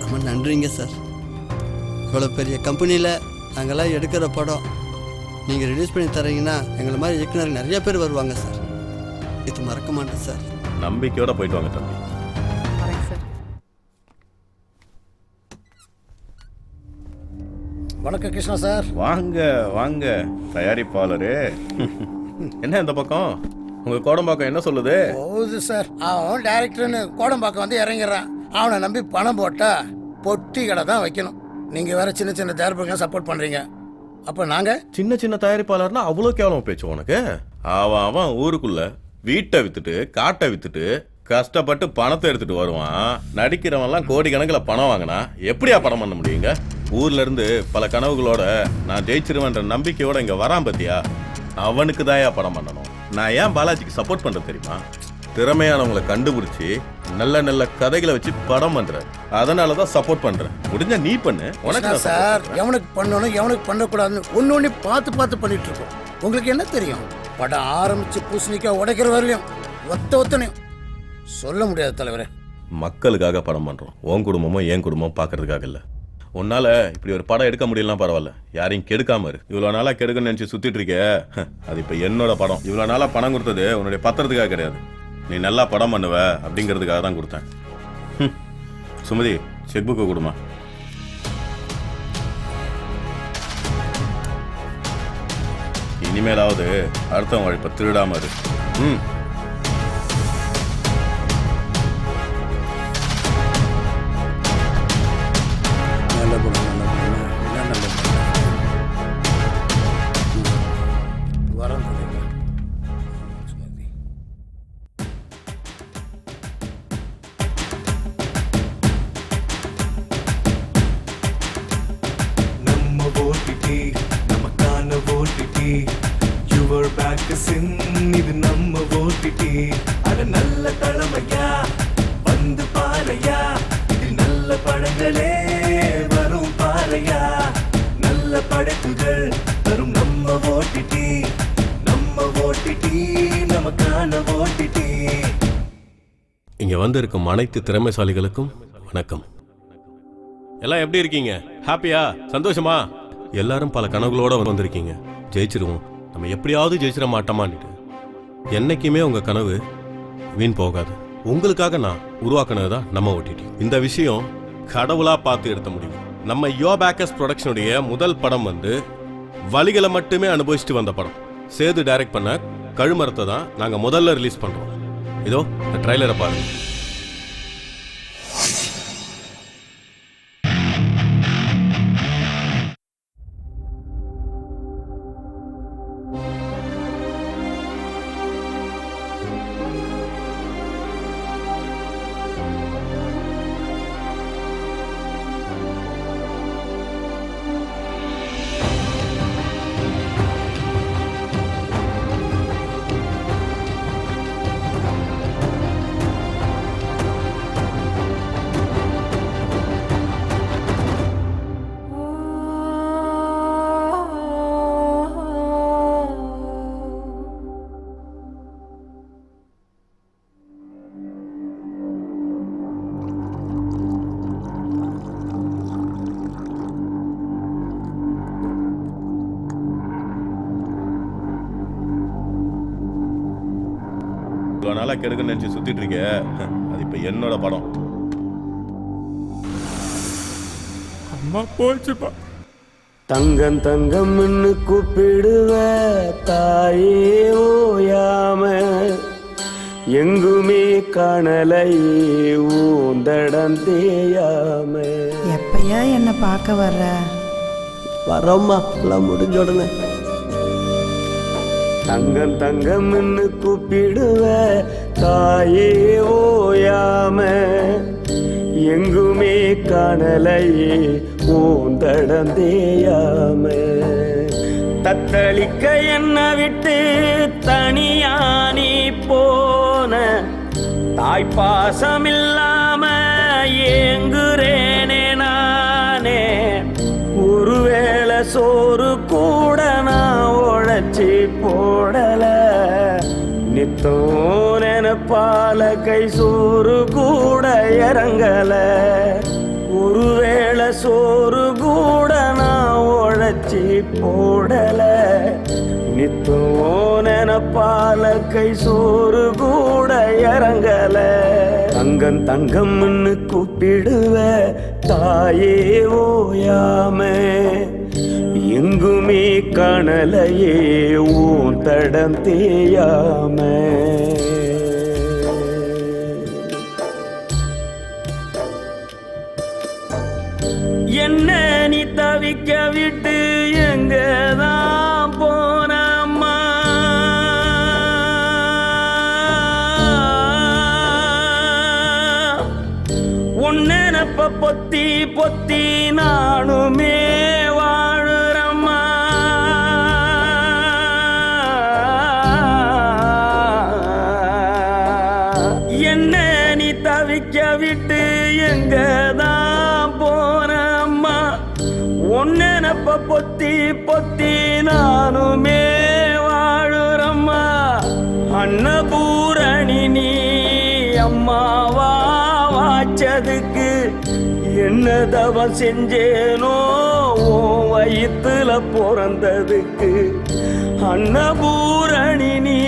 ரொம்ப நன்றிங்க சார். இவ்வளோ பெரிய கம்பெனியில் நாங்கள்லாம் எடுக்கிற படம் நீங்கள் ரிலீஸ் பண்ணி தரீங்கன்னா எங்களை மாதிரி இயக்குனர் நிறைய பேர் வருவாங்க சார். இது மறக்க மாட்டேன் சார். நம்பிக்கையோட போயிட்டு வாங்க தம்பி. வணக்கம் கிருஷ்ணா சார். வாங்க வாங்க தயாரிப்பாளரே. என்ன இந்த பக்கம் உங்க கோடம்பாக்கம் என்ன சொல்லுது? போகுது சார். அவன் டைரக்டர்னு கோடம்பாக்கம் வந்து இறங்கிடுறான். அவனை நம்பி பணம் போட்டா பொட்டி கடை தான் வைக்கணும். நீங்க வேற சின்ன சின்ன தயாரிப்புகள் சப்போர்ட் பண்றீங்க. அப்ப நாங்க சின்ன சின்ன தயாரிப்பாளர்னா அவ்வளோ கேவலம் பேச்சு உனக்கு? அவன் ஊருக்குள்ள வீட்டை வித்துட்டு காட்டை வித்துட்டு கஷ்டப்பட்டு பணத்தை எடுத்துட்டு வருவான். நடிக்கிறவன்லாம் கோடிக்கணக்கில் பணம் வாங்கினா எப்படியா படம் பண்ண முடியுங்க? ஊர்ல இருந்து பல கனவுகளோட நான் ஜெயிச்சிருவேன்ற நம்பிக்கையோட இங்க வரான் பத்தியா, அவனுக்கு தாயா படம் பண்ணணும். நான் ஏன் பாலாஜிக்கு சப்போர்ட் பண்றேன் தெரியுமா? திறமையானவங்களை கண்டுபிடிச்சி நல்ல நல்ல கதைகளை வச்சு படம் பண்றேன், அதனாலதான் சப்போர்ட் பண்றேன். முடிஞ்சா நீ பண்ணு. உனக்கு சார் எவனுக்கு பண்ணணும் எவனுக்கு பண்ணக்கூடாதுன்னு ஒன்னு ஒண்ணு பார்த்து பார்த்து பண்ணிட்டு இருக்கோம். உங்களுக்கு என்ன தெரியும்? படம் ஆரம்பிச்சு பூசணிக்காய் உடைக்கிற வரலையும் ஒத்தனையும் சொல்ல முடியாது தலைவரே. மக்களுக்காக படம் பண்றோம். உன் குடும்பமும் என் குடும்பமும் பாக்குறதுக்காக இல்ல. உன்னால இப்படி ஒரு படம் எடுக்க முடியலாம் பரவாயில்ல, யாரையும் கெடுக்காம இரு. இவ்வளவு நாளா கெடுக்கன்னு நினைச்சு சுத்திட்டு இருக்க, அது இப்ப என்னோட படம். இவ்வளவு நாளா பணம் கொடுத்தது உன்னுடைய பத்திரத்துக்காக கிடையாது, நீ நல்லா படம் பண்ணுவ அப்படிங்கிறதுக்காக தான் கொடுத்தேன். சுமதி, செக் புக்கு கொடுமா. இனிமேலாவது அடுத்தவங்க உழைப்ப திருடாம இரு. இது நம்ம ஓட்டிட்டி. அட நல்ல தலைமையா வந்து பாறையா, இது நல்ல படங்களே வரும் பாறையா. நல்ல படைப்புகள் தரும் நம்ம ஓட்டிட்டி, நம்ம ஓட்டிட்டி, நமக்கான ஓட்டிட்டி. இங்க வந்து இருக்கும் அனைத்து திறமைசாலிகளுக்கும் வணக்கம். எல்லாம் எப்படி இருக்கீங்க? ஹாப்பியா? சந்தோஷமா? எல்லாரும் பல கனவுகளோட வந்திருக்கீங்க. ஜெயிச்சிருவோம், நம்ம எப்படியாவது ஜெயிச்சிட மாட்டோமான்னுட்டு. என்னைக்குமே உங்க கனவு வீண் போகாது. உங்களுக்காக நான் உருவாக்குனதுதான் நம்ம ஓடிடி. இந்த விஷயம் கடவுளா பார்த்து எடுத்த முடிவு. நம்ம யோ பேக்கர்ஸ் ப்ரொடக்ஷனுடைய முதல் படம் வலிகளை மட்டுமே அனுபவிச்சுட்டு வந்த படம். சேது டைரக்ட் பண்ண கழுமரத்தை தான் நாங்க முதல்ல ரிலீஸ் பண்றோம். இதோ இந்த ட்ரைலரை பாருங்க. நாளா கெடுக்க நினைச்சு சுத்திட்டு இருக்க, அது இப்ப என்னோட படம். அம்மா போச்சுப்பா. தங்கம் தங்கம்னு கூப்பிடுவ தாயே ஓயாம, எங்குமே காணலையே ஊந்தடம் தேயாம. எப்பயா என்ன பார்க்க வர்ற? வரோம்மா, எல்லாம் முடிஞ்ச உடனே. தங்கம் தங்கம்னு கூப்பிடுவ தாயே ஓயாம, எங்குமே காணலையே ஊந்தடம் தேயாம. தத்தளிக்க என்ன விட்டு தனியானி போன, தாய்ப்பாசம் இல்லாம ஏங்குறேனே நானே. ஒருவேளை சோறு கூட நான் உழைச்சி போடல, நித்தம் நினைப்பால கை சோறு கூட இறங்கல. ஒருவேளை சோறு கூட நான் உழைச்சி போடல, நித்தம் நினைப்பால கை சோறு கூட இறங்கல. தங்கம் தங்கம்னு கூப்பிடுவ தாயே ஓயாம, எங்குமே காணலையே ஊன் தடம் தேயாம. என்ன நீ தவிக்க விட்டு எங்கதான் போனம்மா? உன்னெனப்ப பொத்தி பொத்தி நானுமே வாழுறம்மா. என்ன நீ தவிக்க விட்டு எங்கதான் போனம்மா? உன்னெனப்ப பொத்தி பொத்தி நானுமே வாழுறம்மா. அன்னபூரணி நீ அம்மாவா வாச்சதுக்கு என்ன தவம் செஞ்சேனோ உன் வயித்துல பிறந்ததுக்கு. அன்னபூரணி நீ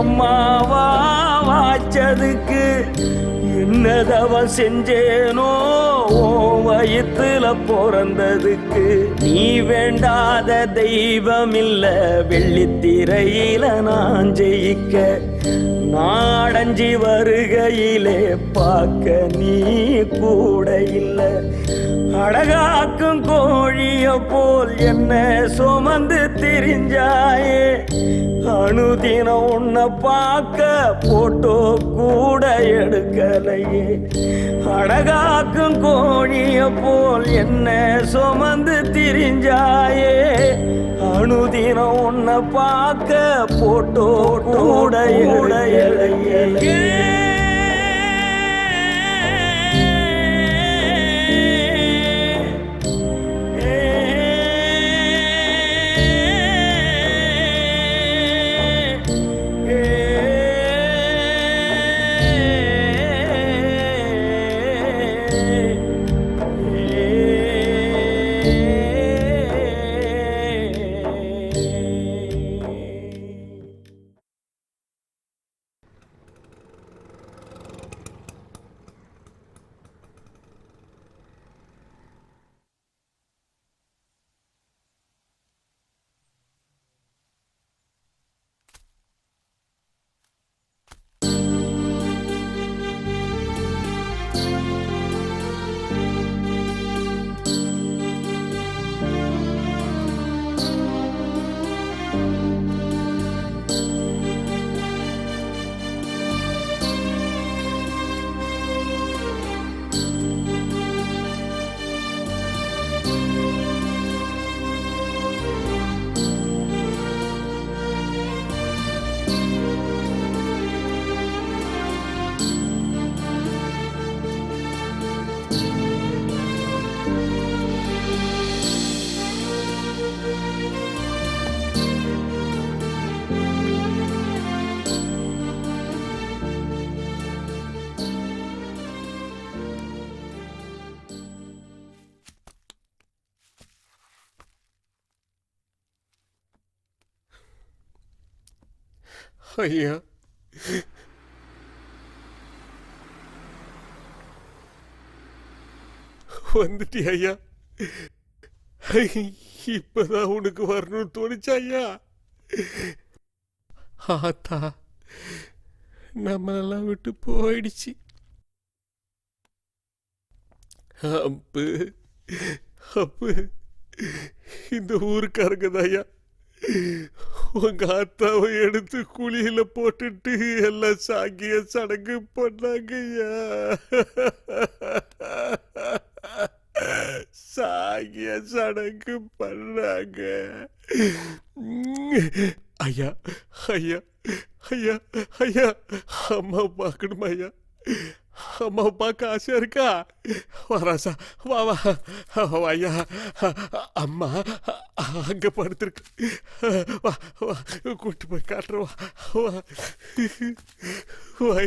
அம்மாவா வாச்சதுக்கு என்ன தவம் செஞ்சேனோ உன் வயித்துல பிறந்ததுக்கு. நீ வேண்டாத தெய்வம் இல்ல, வெள்ளித்திரையில நான் ஜெயிக்க. நாடஞ்சி வருகையிலே பார்க்க நீ கூட இல்ல. அழகாக்கும் கோழிய போல் என்ன சுமந்து திரிஞ்சாயே. அனுதினம் உன்னை பார்க்க போட்டோ கூட எடுக்கலையே. அழகாக்கும் கோழிய போல் என்ன சுமந்து திரிஞ்சாயே. அனுதினம் உன்னை பார்க்க போட்டோ கூட எடுக்கலையே. ஐயா வந்துட்டியா ஐயா? இப்பதான் உனக்கு வரணும்னு தோணுச்சா ஐயா? ஆத்தா நம்மளெல்லாம் விட்டு போயிடுச்சு. அப்பு அப்பு இந்த ஊருக்காரங்க தாயா உங்க ஆத்தாவை எடுத்து குழியில போட்டுட்டு எல்லாம் சாங்கிய சடங்கு பண்ணாங்கய்யா. சாங்கிய சடங்கு பண்ணாங்க. ஐயா ஐயா ஐயா ஐயா அம்மா பார்க்கணுமா ஐயா? அம்மா பார்க்க ஆசையா இருக்கா? வராசா வா வா ஐயா. அம்மா அங்க படுத்திருக்கு. வா வா கூட்டு போய் காட்டுறவா வா வா.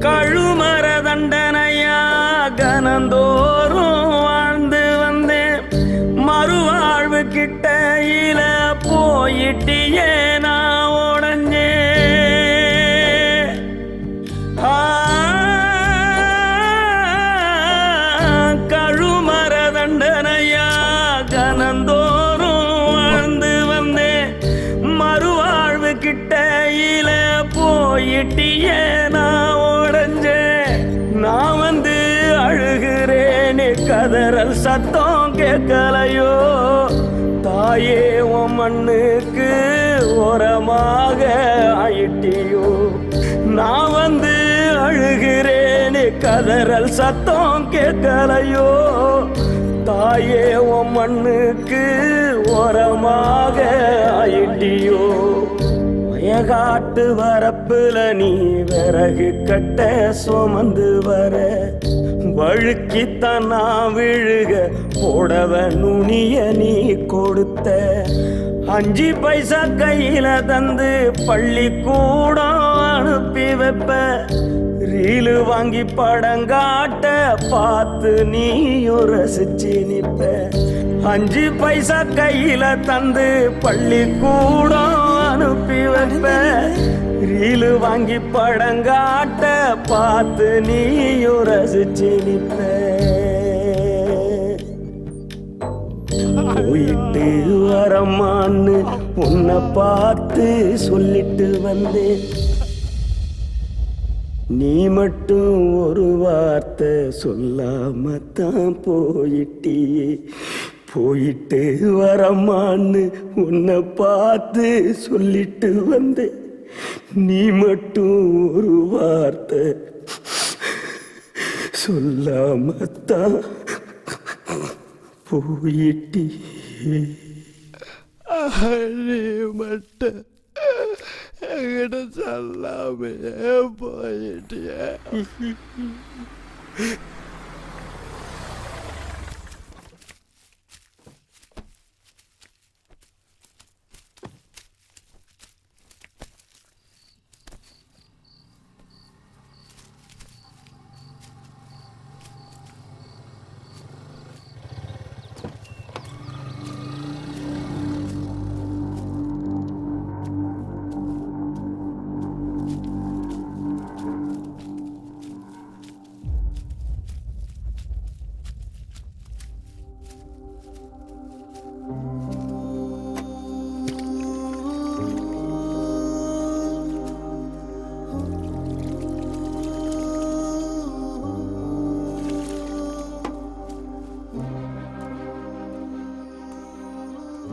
கழுமர தண்டனையா கனந்தோறும் வாழ்ந்து வந்தேன். மறுவாழ்வு கிட்டையில போயிட்டியே நான் உடஞ்சே. கழுமர தண்டனையா கனந்தோறும் வாழ்ந்து வந்தேன். மறுவாழ்வு கிட்டையில போயிட்டியே நான் உடஞ்சேன். நான் வந்து அழுகிறேனே கதறல் சத்தம் கேட்கலையோ. தாயே உன் மண்ணுக்கு ஓரமாக ஆயிட்டியோ. நான் வந்து அழுகிறேனே கதறல் சத்தம் கேட்கலையோ. தாயே உன் மண்ணுக்கு ஓரமாக ஆயிட்டியோ. வயகாட்டு வரப்புல நீ விறகு கட்ட சுமந்து வர வழுக்கித்தான் நான் விழுக போடவ நுனிய நீ கொடுத்த. 5 பைசா கையில தந்து பள்ளிக்கூடம் அனுப்பி வைப்ப. ரீலு வாங்கி படங்காட்ட பார்த்து நீயும் ரசிச்சு நிப்ப. 5 பைசா கையில தந்து பள்ளிக்கூடம் அனுப்பி வைப்ப. ரீலு வாங்கி படங்காட்ட பார்த்து நீயும் ரசிச்சு நிப்ப. போயிட்டு வரமான்னு உன்னை பார்த்து சொல்லிட்டு வந்தேன். நீ மட்டும் ஒரு வார்த்தை சொல்லாமத்தான் போயிட்டியே. போயிட்டு வரமான்னு உன்னை பார்த்து சொல்லிட்டு வந்தேன். நீ மட்டும் ஒரு வார்த்தை சொல்லாமத்தான் போயிட்டியே. நீ மட்டும் என்கிட்ட சொல்லாமே போயிட்டியே.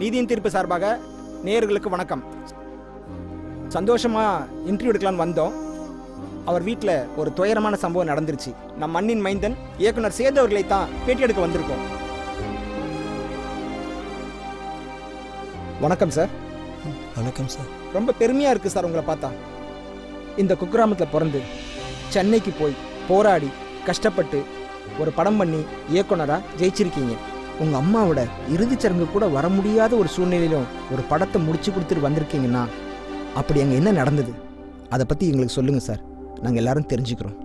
நீதியின் தீர்ப்பு சார்பாக நேயர்களுக்கு வணக்கம். சந்தோஷமா இன்டர்வியூ எடுக்கலான்னு வந்தோம். அவர் வீட்டில் ஒரு துயரமான சம்பவம் நடந்துருச்சு. நம் மண்ணின் மைந்தன் இயக்குனர் சேது அவர்களை தான் பேட்டி எடுக்க வந்திருக்கோம். வணக்கம் சார். வணக்கம் சார். ரொம்ப பெருமையாக இருக்குது சார் உங்களை பார்த்தா. இந்த குக்கிராமத்தில் பிறந்து சென்னைக்கு போய் போராடி கஷ்டப்பட்டு ஒரு படம் பண்ணி இயக்குனராக ஜெயிச்சிருக்கீங்க. உங்கள் அம்மாவோட இறுதிச்சடங்கு கூட வர முடியாத ஒரு சூழ்நிலையிலும் ஒரு படத்தை முடிச்சு கொடுத்துட்டு வந்திருக்கீங்கன்னா அப்படி அங்கே என்ன நடந்தது அதை பற்றி எங்களுக்கு சொல்லுங்கள் சார். நாங்கள் எல்லாரும் தெரிஞ்சுக்கிறோம்.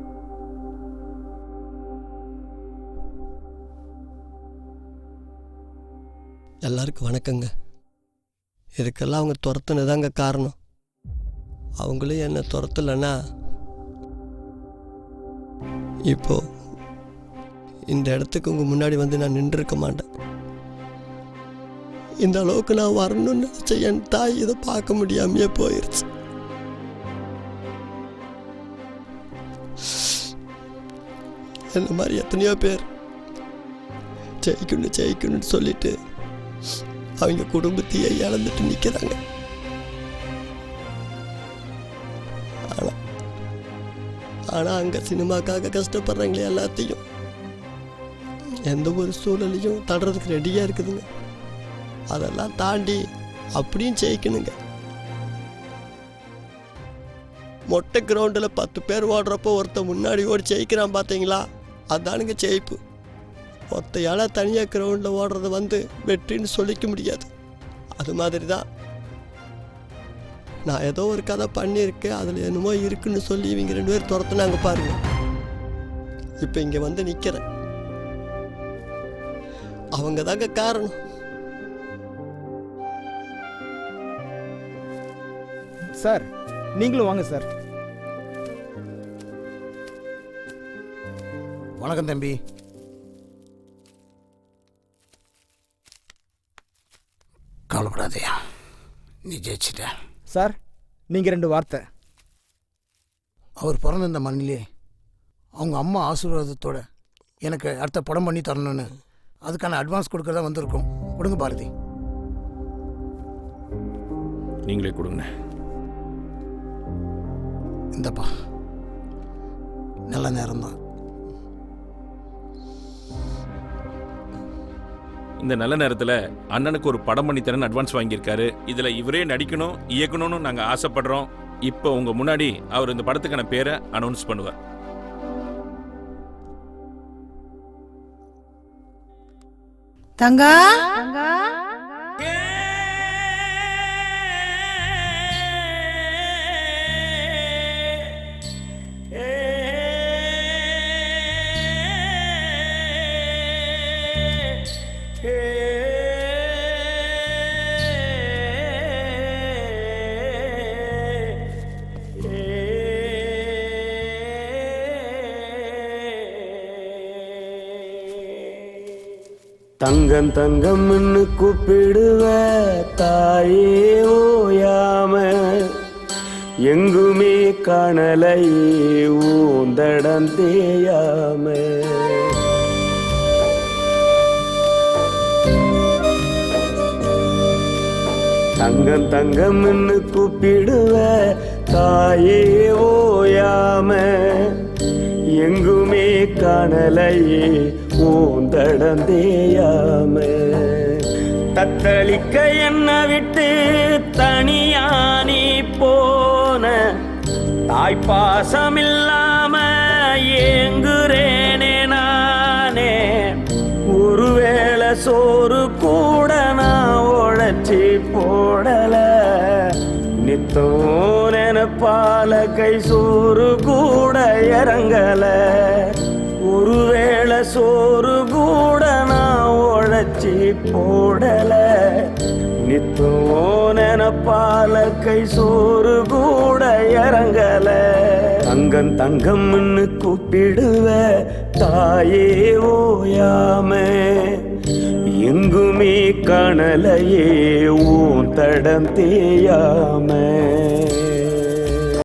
எல்லாருக்கும் வணக்கங்க. இதுக்கெல்லாம் அவங்க துரத்துனதாங்க காரணம். அவங்களும் என்னை துரத்தலைன்னா இப்போ இந்த இடத்துக்கு உங்கள் முன்னாடி வந்து நான் நின்றுருக்க மாட்டேன். இந்த அளவுக்கு நான் வரணும்னு நினச்ச என் தாய் இதை பார்க்க முடியாமையே போயிடுச்சு. இந்த மாதிரி எத்தனையோ பேர் ஜெயிக்கணும்னு சொல்லிட்டு அவங்க குடும்பத்தையே இழந்துட்டு நிற்கிறாங்க. ஆனால் அங்கே சினிமாக்காக கஷ்டப்படுறாங்களே எல்லாத்தையும் எந்த ஒரு சூழலையும் தடுறதுக்கு ரெடியாக இருக்குதுங்க. அதெல்லாம் தாண்டி அப்படியும் ஜெயிக்கணுங்க. மொட்டை கிரவுண்டில் 10 பேர் ஓடுறப்போ ஒருத்தர் முன்னாடி ஓடி ஜெயிக்கிறான் பார்த்தீங்களா, அதானுங்க ஜெயிப்பு. ஒத்தையால் தனியாக கிரவுண்டில் ஓடுறத வந்து வெற்றின்னு சொல்லிக்க முடியாது. அது மாதிரி தான் நான் ஏதோ ஒரு கதை பண்ணியிருக்கேன், அதில் என்னமோ இருக்குன்னு சொல்லி இவங்க 2 பேர் துரத்துனாங்க பாருங்க. இப்போ இங்கே வந்து நிற்கிறேன். அவங்க தாங்க காரணம். சார் நீங்களும் வாங்க சார். வணக்கம் தம்பி. கவலைப்படாதயா, நீ ஜெயிச்சிட்ட. சார் நீங்கள் 2 வார்த்தை. அவர் பிறந்த இந்த மண்ணிலே அவங்க அம்மா ஆசீர்வாதத்தோட எனக்கு அடுத்த படம் பண்ணி தரணும்னு அதுக்கான அட்வான்ஸ் கொடுக்கறதா வந்திருக்கோம். கொடுங்க பாரதி. நீங்களே கொடுங்க. இந்தப்பா நல்ல நேரம்தான். இந்த நல்ல நேரத்தில் அண்ணனுக்கு ஒரு படம் பண்ணி தரேன்னு அட்வான்ஸ் வாங்கியிருக்காரு. இதில் இவரே நடிக்கணும் இயக்கணும்னு நாங்கள் ஆசைப்படுறோம். இப்போ உங்கள் முன்னாடி அவர் இந்த படத்துக்கான பேரை அனௌன்ஸ் பண்ணுவார். தங்கா தங்கம் தங்கம்னு கூப்பிடுவ தாயே ஓயாம, எங்குமே காணலையே ஊந்தடம் தேயாம. தங்கம் தங்கம்னு கூப்பிடுவ தாயே ஓயாம, எங்குமே காணலையே ஊந்தடம் தேயாம. தத்தளிக்க என்ன விட்டு தனியானி போன, தாய்ப்பாசம் இல்லாம ஏங்குறேனே நானே. ஒருவேளை சோறு கூட நான் உழைச்சி போடல, நித்தம் நினைப்பால கை சோறு கூட இறங்கல. ஒருவேளை சோறு கூட நான் உழைச்சி போடல, நித்தம் நினைப்பால கை சோறு கூட இறங்கல. தங்கம் தங்கம்னு கூப்பிடுவ தாயே ஓயாம, எங்குமே காணலையே ஊந்தடம் தேயாம.